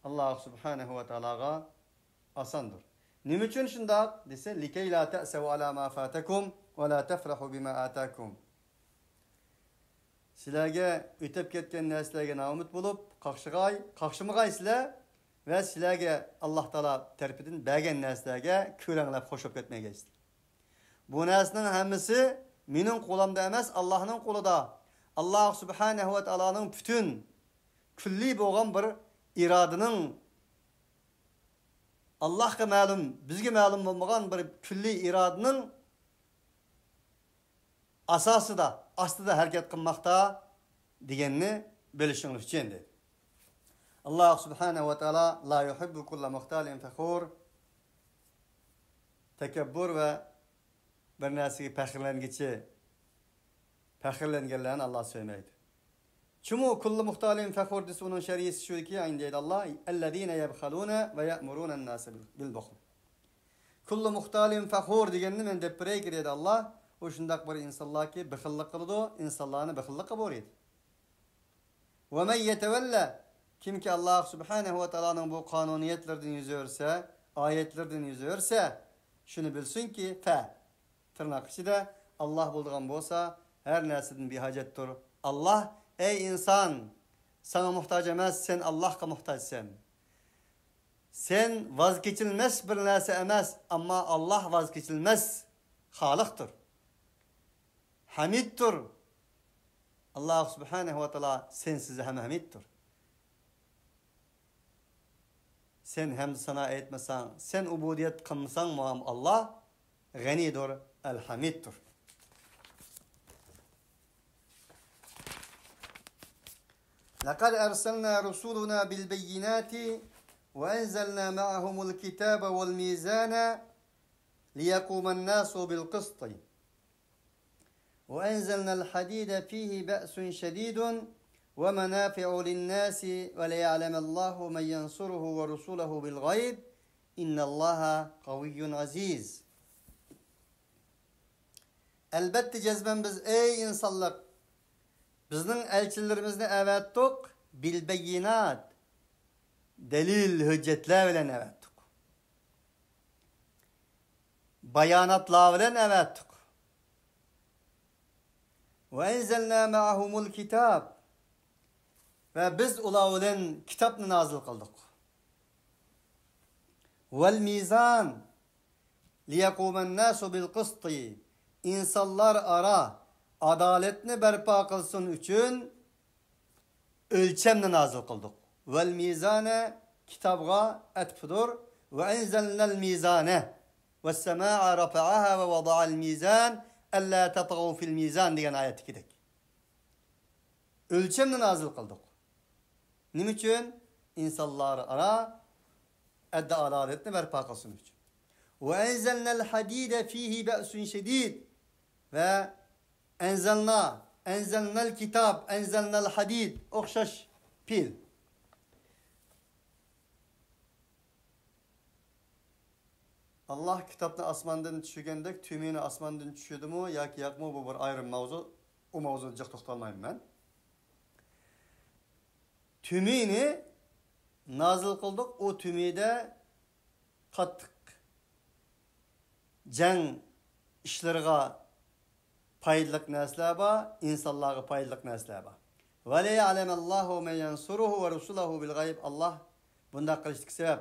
Allah subhanahu ve ta'alaga asandır. Nim üçün şundaq dese likey la ta'sevu ala ma fatakum ve la tefrahu bima atakum. Sizlarga ötep ketken narsalarga naumid bolup, qaqşımıgaysizlar ve sizlarga Allah Taala tarafından bergen narsalarga ko'ranglab qo'shib ketmaygaysizlar. Bu narsaning hammasi mening qo'limda emas, Allohning qo'lida. Allah subhanahu ve ta'ala'nın bütün külli bolgan bir iradının Allah'a ma'lum, bizge ma'lum bolmagan bir külli iradının asası da, aslı da hareket kılmakta diyenini bilişiniz için dedi. Allah subhanahu ve ta'ala la yuhibbu kulla muhtalin fekhur, tekebbür ve bir nesigi pəxirləngenlərini Allah söylemeydi. Çumu kullu muhtalin fekhur disi onun şeriyesi şu ki indeydi Allah ellezine yebhalune ve ya'murun nase bil buhl. Kullu muhtalin fekhur digenini men depire giredi Allah. O şundaq bir insanlar ki bıxıllık kılıdı, insanlarını bıxıllık kabul edi. Ve men yetevelle kim ki Allah subhanahu ve ta'ala'nın bu kanuniyetlerden yüzü örse, ayetlerden yüzü örse, şunu bilsin ki tırnak içinde Allah bulduğun bolsa her neseden bir hacettir. Allah ey insan sana muhtaç emez, sen Allah'a muhtaçsın. Sen vazgeçilmez bir nese emez ama Allah vazgeçilmez halıktır. Hamiddir. Allah subhanahu ve ta'ala sensiz hem hamiddir. Sen hem sana etmesen, sen ubudiyet kılmasan muam Allah ganidir, el-hamiddir. لقد أرسلنا رسولنا بالبينات وأنزلنا معهم الكتاب والميزان ليقوم الناس بالقسط وأنزلنا الحديد فيه بأس شديد ومنافع للناس وليعلم الله من ينصره ورسوله بالغيب إن الله قوي عزيز. Elbette cezben biz ey insanlar bizning elçilerimizni avatdik bil beyinat delil hüccetler bilen avatdik. Bayanatlar bilen avatdik. Ve enzelna ma'ahumul kitab ve biz ular bilen kitapni nazil qildik. Vel mizan liyaquman nasu bil qisti insanlar ara adaletini berpa kılsın üçün ölçemni nazil kıldık. Vel mizane kitabga etfidur ve enzelnel mizane ve sema'a rafa'aha ve vada'al mizan ella tatgav fil mizan diyen ayet gidik. Ölçemni nazil qildik. Nima uchun? İnsanlar ara adda adaletni barpo qilsin uchun. Ve enzelnel hadide fihi ba'sun şedid. Ve enzelnel kitab, enzelnel hadid. O'xshash pil. Allah kitapni osmondan tushirgandek tümini osmondan tushidimi yoki yo'qmi bu bir ayrim mavzu. O mavzuga jiq to'xtalmayman men. Tümini nazil qildik. O tümide qattiq jang ishlariga foydali narsalar bor, insonlarga foydali narsalar bor. Va la ya'lamallohu man yansuruhu va rusuluhu bil g'ayb. Allah bunda qilishlik sabab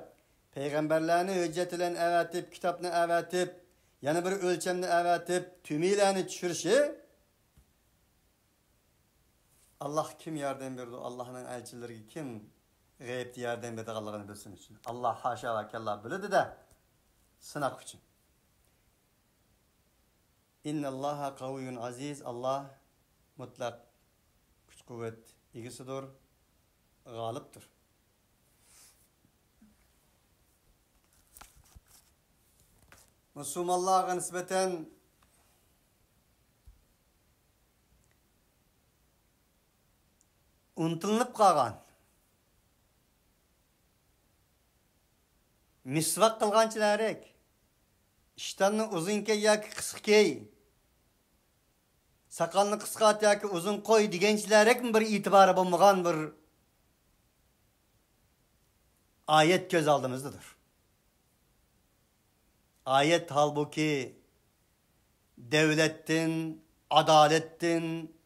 peygamberlerini hüccet bilen evetip, kitapını evetip, yani bir ölçemini evetip, tümülerini düşürüşü Allah kim yardım verdi? Allah'ın elçileri kim gayipti yardım verdi Allah'ını bilsin için. Allah haşa ve kella bildi de sınak için. İnnallaha kaviyyun aziz. Allah mutlak güç kuvvet ilgisidir, galiptir. Müslümanlığa nispeten unutulup kalgan, misvak kılgançılarek, iştanını uzun key yaki kısık key, sakalını kıskat yaki uzun koy digençilerek mi bir itibarı bulmagan bir ayet göz aldığımızdadır. Ayet halbuki devlettin, adalettin,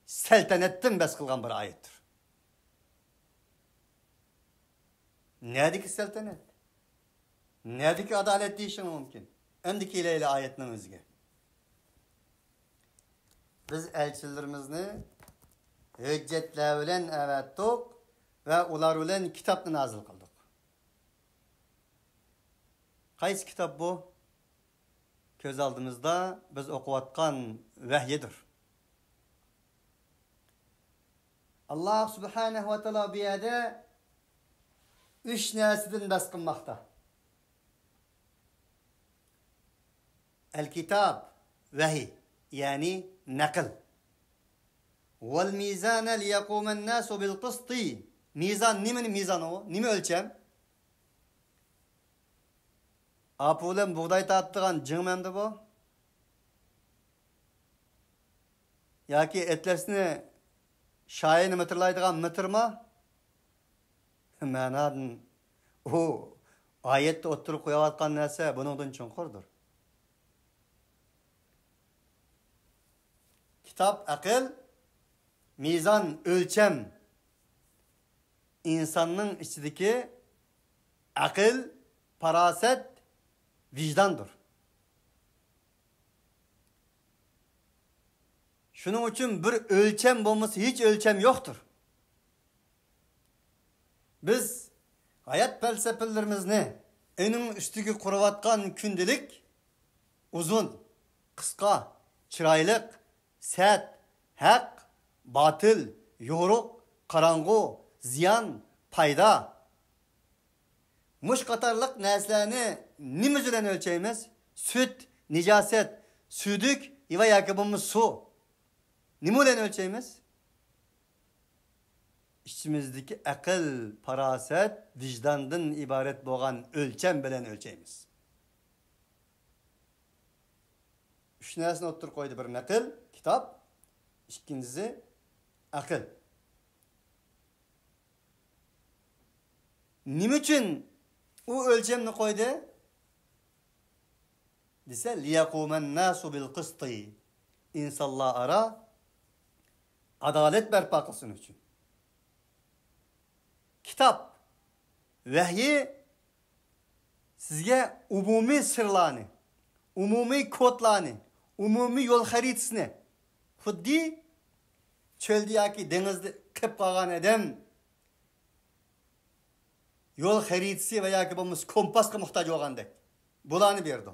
seltenettin bes kılgan bir ayettir. Neredeki seltenet? Neredeki adalet deyişin mümkün? Öndeki ile ayetinin özge. Biz elçilerimizni hüccetler bilen evettik ve ular bilen kitapni nazil kıldık. Qaysi kitap bu? Köz aldığımızda biz okuvatkan vahyedir. Allah subhanahu ve teala bir yerde üç nesiden bas kılmakta. El kitap, vahiy, yani nakıl. Vel mizane liyekumen nasu bil kısti. Mizan, nimin mizanı o? Nimi ölçem? Apulen buğday tattıgan cığmendi bu. Yaki etlersini şayini mıtırlaydıgan mıtırma. Manadın o ayette oturup koyavatkan nese bunun çunkurdur. Kitap, akıl, mizan, ölçem. İnsanın içindeki akıl, paraset, vicdandır. Şunun için bir ölçem bulması hiç ölçem yoktur. Biz hayat felsefelerimizni önün üstüge kuruvatkan gündelik uzun, kıska, çıraylık, sert, hak, batıl, yoruk, karangu, ziyan, payda. Muş katarlık neslerini nimizden ölçeyimiz? Süt, nicaset, südük, iva yakabımız su. Nimuden ölçeyimiz? İçimizdeki akıl, paraset, vicdandan ibaret boğan ölçem bilen ölçeyimiz. Üç nesini otur koydu bir nakıl, kitap. İkincisi akıl. Nim için o ölçemini koydu? Dese liyakumen nasu bil kısti. İnsanlar ara adalet berpa kılsın için. Kitap, vahyi sizge umumi sırlarını, umumi kodlarını, umumi yol haritasını, huddi çöldeyaki denizde kıp kalan adam yol haritası veya ki bulmuş kompaska muhtaç olgandek. Bulanı berdi.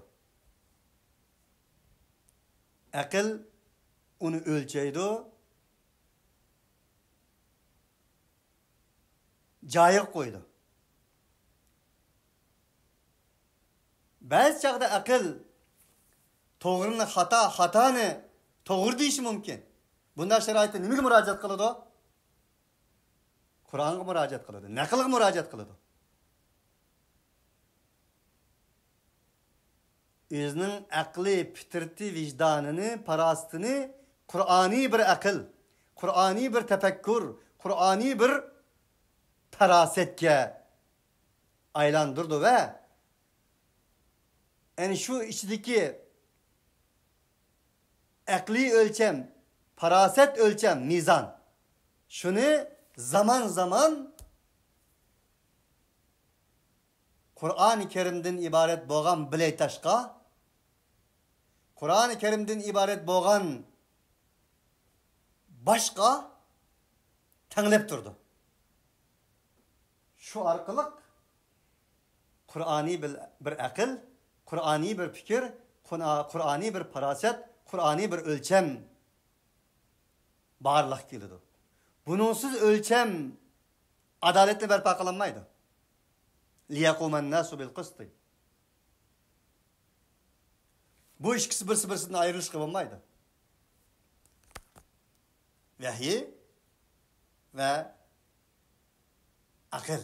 Akıl onu ölçeydi. joyiga qo'ydi. Ba'zi chaqda aql to'g'rini xatoni to'g'ri deyishi mumkin. Bunday sharoitda nimaga murojaat qiladi? Qur'onga murojaat qiladi, naqlga murojaat qiladi. O'zining aqli, fitrati, vijdonini, farosatini Qur'oniy bir aql, Qur'oniy bir tafakkur, Qur'oniy bir farosatga aylantirdi va yani şu içindeki akli ölçem, faraset ölçem, mizan. Şunu zaman zaman Kur'an-ı Kerim'den ibaret boğan bileytaşka, Kur'an-ı Kerim'den ibaret boğan başka tanlep durdu. Şu arkalık Kur'ani bir akıl, Kur'ani bir fikir, Kur'ani bir faraset, Kur'ani bir ölçem barlıq kelidi. Bununsuz ölçem adaletli berpa kılınmaydı. Liyaquman nasu bil qisti. Bu ikisi birisinden ayrılış kılınmaydı. Vahiy ve akıl.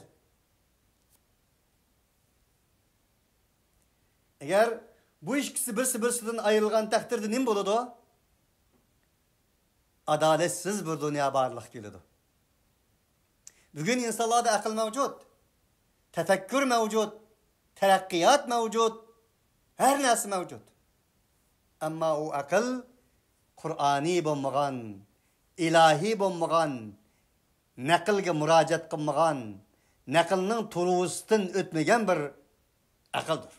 Eğer bu ikisi birisinden ayrılgan takdirde ne boludu? Adaletsiz bir dünya barlıq kelidi. Bugün insanlarda akıl mevcut, tefekkür mevcut, terakkiyat mevcut, her narsa mevcut. Ama o akıl Kur'ani bo'lmagan, ilahi bo'lmagan, naqlga murojaat qilmagan, naqlning turusidan o'tmagan bir aqldir.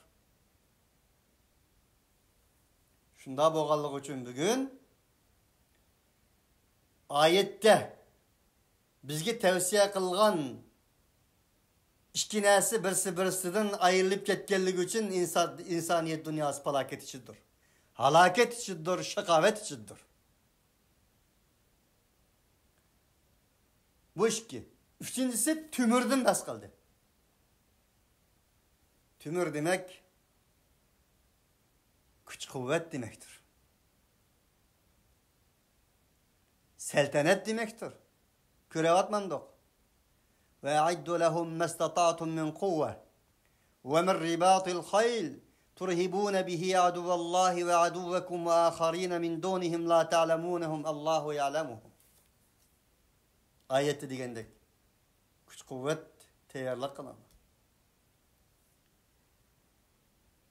Shunda bo'lganligi uchun bugun oyatda bizga tavsiya qilgan ikki narsa birisidan ayrilib ketganligi uchun insoniyat dunyosi falokat ichidir. Halokat ichidir, shaqovat ichidir. Bu ikki. Üçüncüsü tümürden bas qildi. Tümür demek kuch kuvvet demektir. Seltenet demektir. Körevatmandık. Ve a'iddu lehum mastata'tum min kuvve ve min ribatil khayl turhibuna bihi aduvallahi ve aduvakum ve akharina min dunihim la ta'lamunahum Allahu ya'lamuhum. Ayette degendek. Kuch kuvvet tayyorlik qiladi.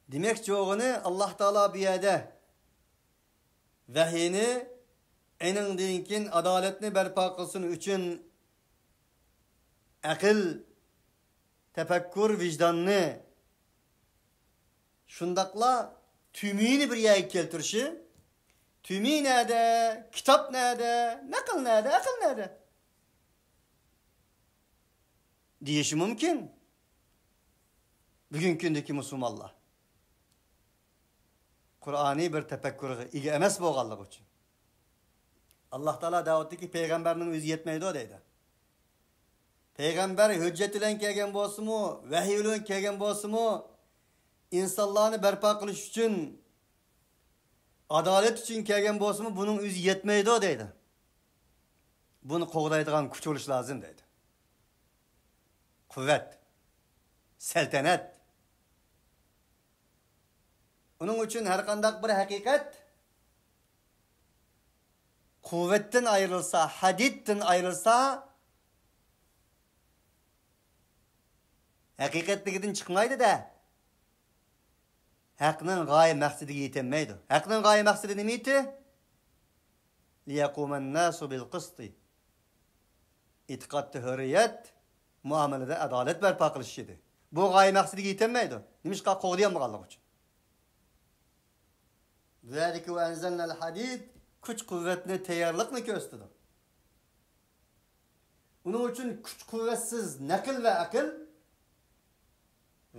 Demek çoğunu Allah Teala bir yerde vahiyini enin dinkin adaletini berpa kılsın için akıl, tefekkür, vicdanını şundakla tümünü bir yere keltirişi, tümü nerede, kitap nerede, nakıl nerede, akıl nerede diyişi mümkün. Bugünkündeki Müslümanlar. Kur'ani bir tefekkürü ega emas bo'lganligi uchun. Allah Taala Davud'daki peygamberinin özü yetmeydi o deydi. Peygamber hüccet bilen kelgan bo'lsa-mu, vahiy bilan kelgan bo'lsa-mu, insonlarni barpo qilish uchun, adolat uchun kelgan bo'lsa-mu, buning o'zi yetmeydi o deydi. Buni qo'g'daydigan kuch bo'lish lozim deydi. Quvvat, saltanat. Onun için her qandaq bir hakikat kuvvetten ayrılsa, haditten ayrılsa hakikatligidan çıkmaydı da haqning g'oya maqsadiga yetilmaydi. Haqning g'oya maqsadi nima edi? Liyaquman nasu bil qisti. Itiqodda hurriyat, muomalada adolat barpo qilish edi. Bu g'oya maqsadiga yetilmaydi. Nimishqa qo'g'diyan bo'lganligi uchun. Zalika ve enzelnel hadid kuch kuvvetini tayyorlikni ko'rsatdi. Uning uchun kuch kuvvetsiz naql va aql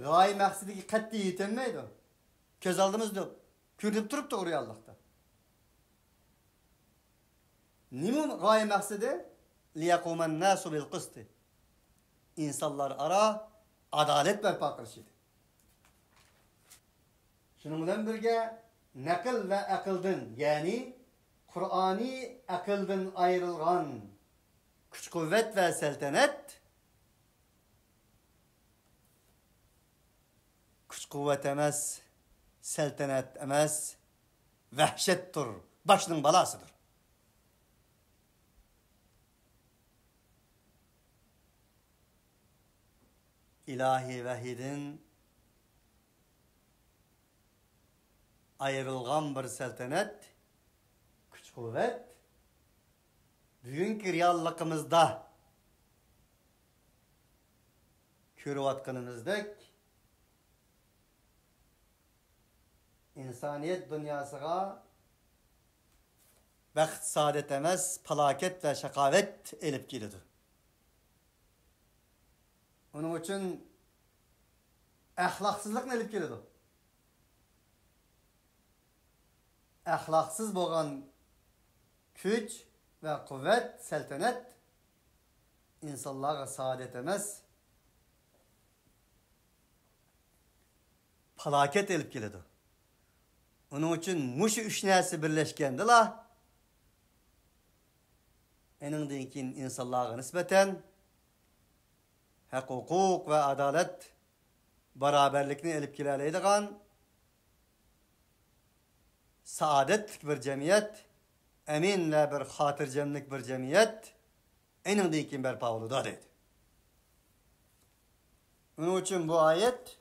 g'oya maqsadiga qat'iy yetilmaydi. Ko'z oldimizda ko'rinib turibdi reallikda. Nima g'oya maqsadi? Liyaquman nasu bil qisti. insanlar ara adalet berpa qilish edi. Şunun bilan birge nakl ve akıldan, yani Kur'ani akıldan ayrılgan güç kuvvet ve seltenet, güç kuvvet emez, seltenet emez, vahşettir, başının balasıdır. İlahi vahidin ayrılgan bir seltenet, güç kuvvet, bugünkü reallıkımızda körüvatkanımızdaki insaniyet dünyasına baxt saadet emez, felaket ve şakavet elip gelidi. Onun için ahlaksızlık ne elip gelidi? Ahlaksız boğan güç ve kuvvet, seltenet insanlara saadet emez, felaket elip gelidi. Onun için muşu üç nesi birleşkendiler. Enindin ki insanlara nispeten hukuk ve adalet beraberlikini elip geleleydiğen saadetlik bir cemiyet, eminle bir hatırcemlik bir cemiyet enindin ki berpa oluda dedi. Onun için bu ayet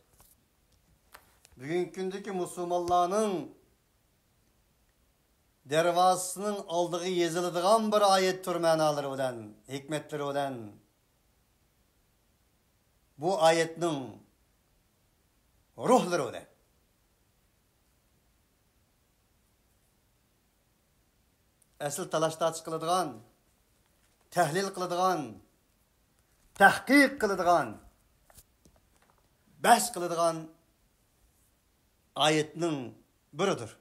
bugünkündeki Müslümanların dervasının aldığı yazılıdığan bir ayettir manaları olan, hikmetleri olan. Bu ayetin ruhları olan. Asıl talaşta çıkıldığan, tahlil kılıdığan, tahkik kılıdığan, bahs kılıdığan ayetinin biridir.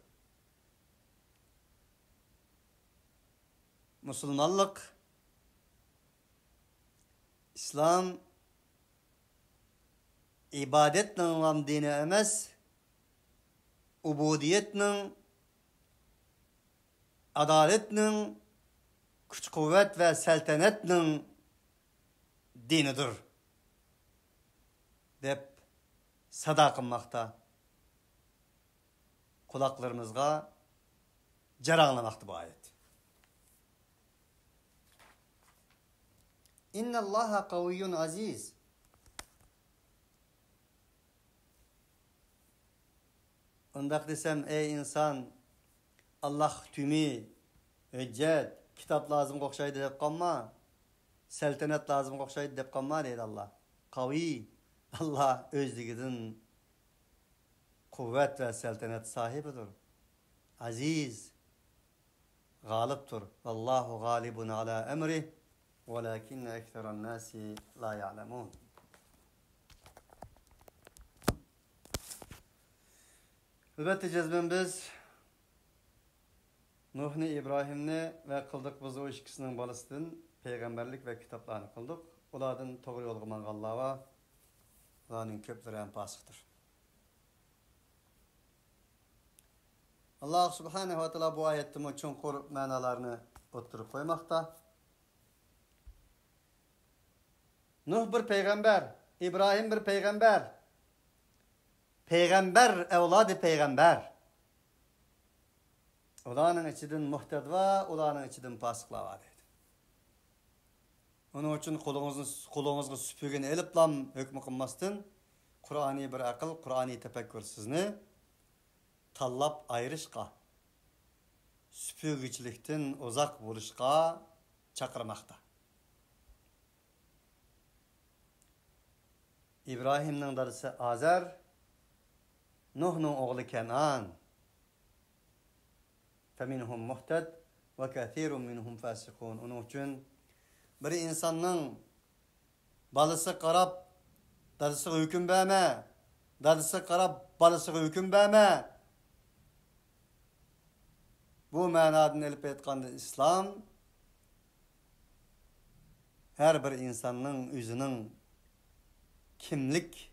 Müslümanlık, İslam, ibadetinin dini emez, ubudiyetinin, adaletinin, güç kuvvet ve seltenetinin dinidir. Dep sada kılmakta, kulaklarımızga caranlamaktı bu ayet. İnna Allaha kaviyyun aziz. Ondak desem ey insan, Allah tümü, hüccet, kitap lazım kokşaydı dep kalma, seltenet lazım kokşaydı dep kalma deydi Allah. Kavi, Allah özlüğüdün kuvvet ve seltenet sahibidir. Aziz, galiptir. Allahu galibun ala emrih. وَلَكِنَّ اَكْثَرَ النَّاسِ لَا يَعْلَمُونَ. Elbette cezben biz Nuh'ni, İbrahim'ni ve kıldık biz o ikisinin balısının peygamberlik ve kitaplarını kıldık. Onlardan doğru yol kılman Allah'a, onların köpleri en pasıktır. Allah subhanehu ve teala bu ayettimin çonkur manalarını oturup koymakta. Nuh bir peygamber, İbrahim bir peygamber. Peygamber evladı peygamber. Onların içinden muhtedva, onların içinden pasıkla var dedi. Onun için kulağınızı süpürgeni eliplam hükmü kılmasın. Kur'an'ı bir akıl, Kur'an'ı tefekkür sizni tallap ayrışqa, süpürgüçülükten uzak buluşqa çakırmakta. İbrahim'nin darısı Azer, Nuh'nun oğlu Kenan. Feminhum muhted ve kathirun minhum fasikun. Onun için bir insanın balısı qarab, dadısı hüküm verme, dadısı qarab, balısı hüküm verme. Bu manadan elip etqanda İslam her bir insanın özünün kimlik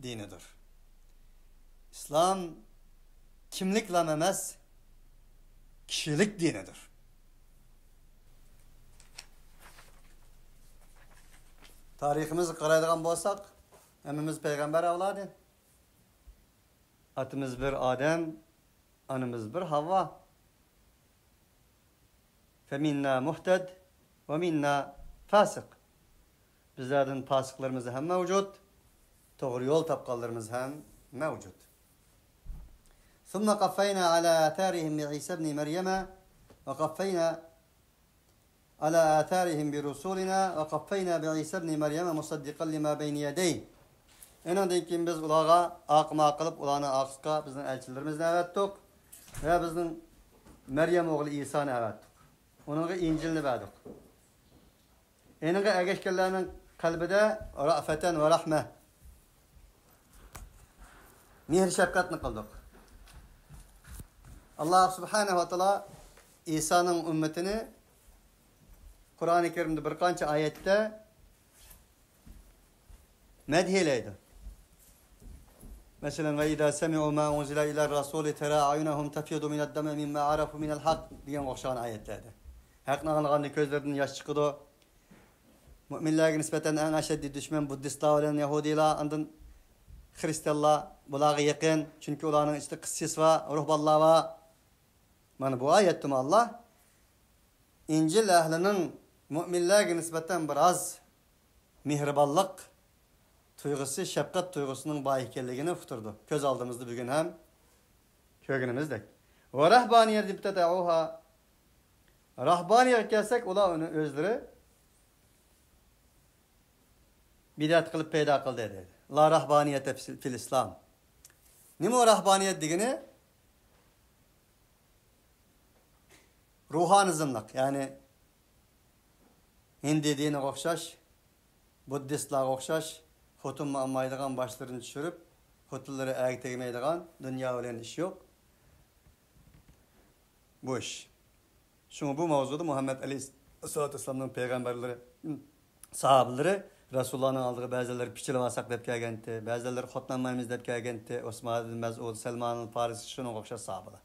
dinidir. İslam kimlikle emas, kişilik dinidir. Tariximizni qaraydigan bo'lsak, hammamiz payg'ambar avlodi. Atimiz bir Adem, anamiz bir Havva. Feminna muhtad ve minna fasık. Bizlerden fasıklarımız hem mevcut, doğru yol tapqanlarımız hem mevcut. ثم قفينا على آثارهم بعيسى ابن مريم وقفينا على آثارهم برسولنا وقفينا بعيسى ابن مريم مصدقا لما بين يديه. Enandan keyin biz ularga aqma qilib, ularni aqsqa bizning elchilarimizni avatdik ve bizning Meryem oğlu İsa'ni avatdik. Onunğa İncilni berdik. Eninga ergeçkenlerning qalbida ra'fatan ve rahme, mehr shafqatni qildik. Allah subhanahu wa ta'ala İsa'nın ümmetini Kur'an-ı Kerim'de bir qancha ayette medhiyeleydi. Mesela ve idâ semi'u mâ unzile ilâ rasûli terâ a'yunahum tefyadu mine'd-demi mimmâ arafu minel hak diyen oxşan ayetlerde. Hak'ni anlaganda gözlerinden yaş çıkıdı. Müminlerge nispeten en aşeddi düşman Buddistler olan Yahudiler, andın Hristiyanlar bularga yakın. Çünkü ularning içinde qissis va ruhbanlar va. Mana bu ayettim Allah İncil ahlinin müminlerge nispeten biraz mihribanlık tuygusu, şefkat tuygusunun bağ ekanligini uqtirdi. Köz aldığımızda bugün hem kögünümüzdek. Ve rahbaniyet ibteda'uha. Rahbaniyet gelsek ular onu özleri bidat qilib paydo qildi dedi. La rahbaniyete fil İslam. Nima o rahbaniyet degani? Ruhanizmlik, yani Hindi diniga o'xshash, Buddistlarga o'xshash, xotin muammaydigan başlarını tushirib, xotinlari ag tegmaydigan dunyo bilan ish yo'q. Bu ish. Şunu bu mavzuda Muhammed Aleyhisselam'ın peygamberleri, sahabeleri Resulullah'ın aldığı bazıları piçilip alsak dep kelgenti, bazıları xotlanmaymiz dep kelgenti, Osman bin Mes'ud, Selman'ın Farisi şunu o'xshash sahabeler.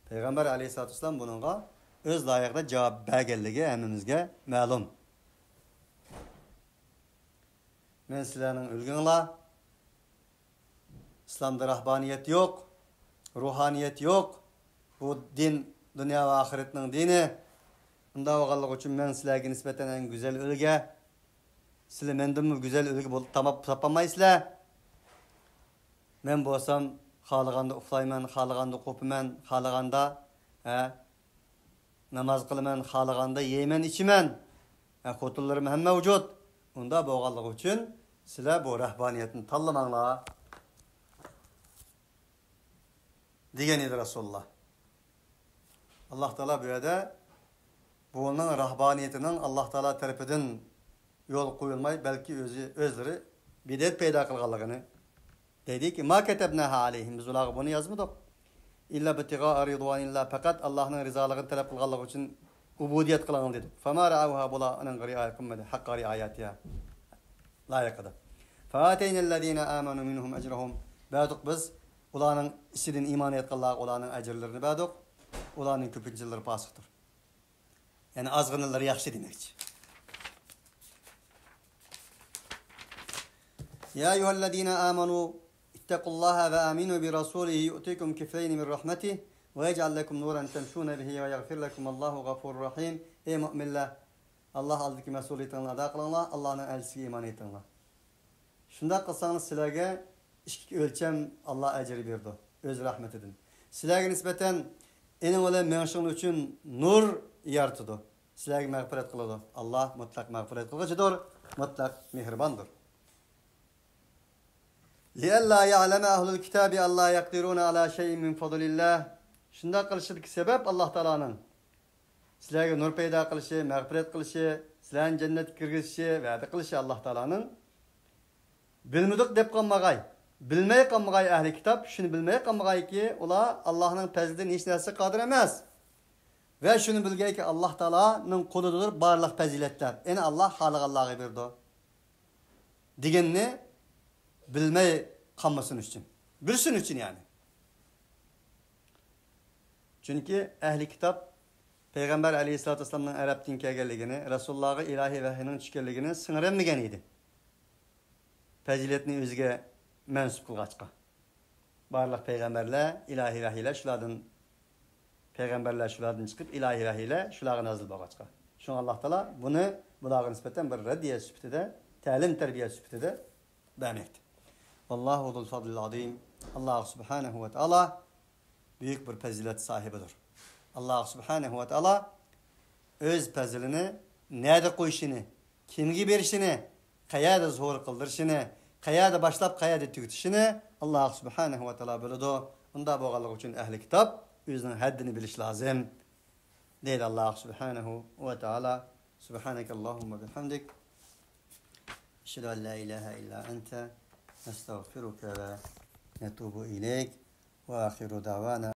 Peygamber Aleyhisselam bununla öz layıqda cevap bergenligi hammamizga ma'lum. Men sizlarning ulginglar, İslamda rahbaniyet yok, ruhaniyet yok. Bu din dünya ve ahiretning dini. Unda bo'lganligi uchun men sizlarga nisbatan en güzel ulga. Sizlar mendan güzel ulga bo'lib topolmaysizlar. Men bo'lsam xalaganda uxlayman, xalaganda qo'piman, xalaganda namaz qılaman, xalaganda yeyman, ichiman. Xotinlarim ham mavjud. Unda bo'lganligi uchun sizlar bu rahbaniyatni tanlamanglar degan edi Rasululloh. Allah Teala bu yerda bunun rahbaniyetining Allah Teala tarafidan yo'l qo'yilmay, balki o'zlari bidat paydo qilganligini dedik. Ma katabnaha alayhim, biz ularga buni yozmadik. İlla bitiga ridwanillah, fakat Allah'ın rizaligini talep qilganligi uchun ubudiyat qilgan dedik. Fama ra'awha bularning riayat qilmadi, haqqa riayatiha layiqida. Fa'ataynallazina amanu minhum ajrahum. Ba'duq biz ularning ichidan iymon etganlar ularning ajrlarini ba'duq, ularning ko'pinchilari fosiqdir. Yani azgınları yaxshi demekçi. Ya eyyuhellezina amanu ittaqullaha ve aminu bi rasulihi yu'tikum kifleyn min rahmetih ve yec'al lekum nuran temşuna bihi ve yaghfir lekum Allahu gafurur rahim. Ey müminler, Allah aldaki mesuliyetini ada qılinglar, Allah'ın elçisiga iman etinglar. Shunda qilsangiz sizlarga ikki o'lcham Allah ajri berdi, o'z rahmetidan. Sizlarga nisbatan ening bilan menshun uchun nur yaratdi. Sizlarga mag'firat qiladi. Allah mutlaq mag'firat qilguchidir, mutlaq mehribondir. Li'alla ya'lama ahlul kitabi alla yaqdiruna ala shay'in min fadlillah. Shunda qilishidagi sabab Alloh taolaning sizlarga nur paydo qilishi, mag'firat qilishi, sizlarni jannatga kirgizishi, va'da qilishi Alloh taolaning bilmadik deb qolmag'ay. Bilmay qolmag'ay ahli kitob, shuni bilmay qolmag'ayki, ular Allohning fazlidan hech narsa qodir emas. Ve şunu bilgey ki Allah Teala'nın kuludur barlıq faziletler. Yani Allah xalığallahı berdi. deganni bilmay qolmasin uchun. Bilsin uchun yani. Çünkü ehli kitap Peygamber Aleyhisselatü Vesselam'ın Arap'tan kelganligini, Resulullah'a ilahi vahiyning tushganligini sing'irmagan edi. Faziletni o'ziga mansub qilg'achqa. Barliq payg'ambarlar ilahi vahiylar shulardan payg'ambarlar shulardan chiqib ilahi vahiylar shularga nozil bo'lg'achqa. Shunga Alloh taolo buni bularga nisbatan bir radiya sifatida, ta'lim tarbiya sifatida bermoqda. Allohu zul fadlil azim. Alloh subhanahu va taolo büyük bir fazilet sahibidir. Allah subhanahu ve taala öz fazilini nerede koyuşunu, kimge berişini, qayerda zo'r qildirishini, qayerda boshlab qayerda tugatishini Allah subhanahu ve taala biladi. Unda bo'lganligi uchun ahli kitob o'zining haddini bilish lozim. Deydi Allah subhanahu ve taala. Subhanakallahumma bihamdik. Eşhedü en la ilahe illa ente nestağfiruke ve netubu ileyk. Ve ahiru davana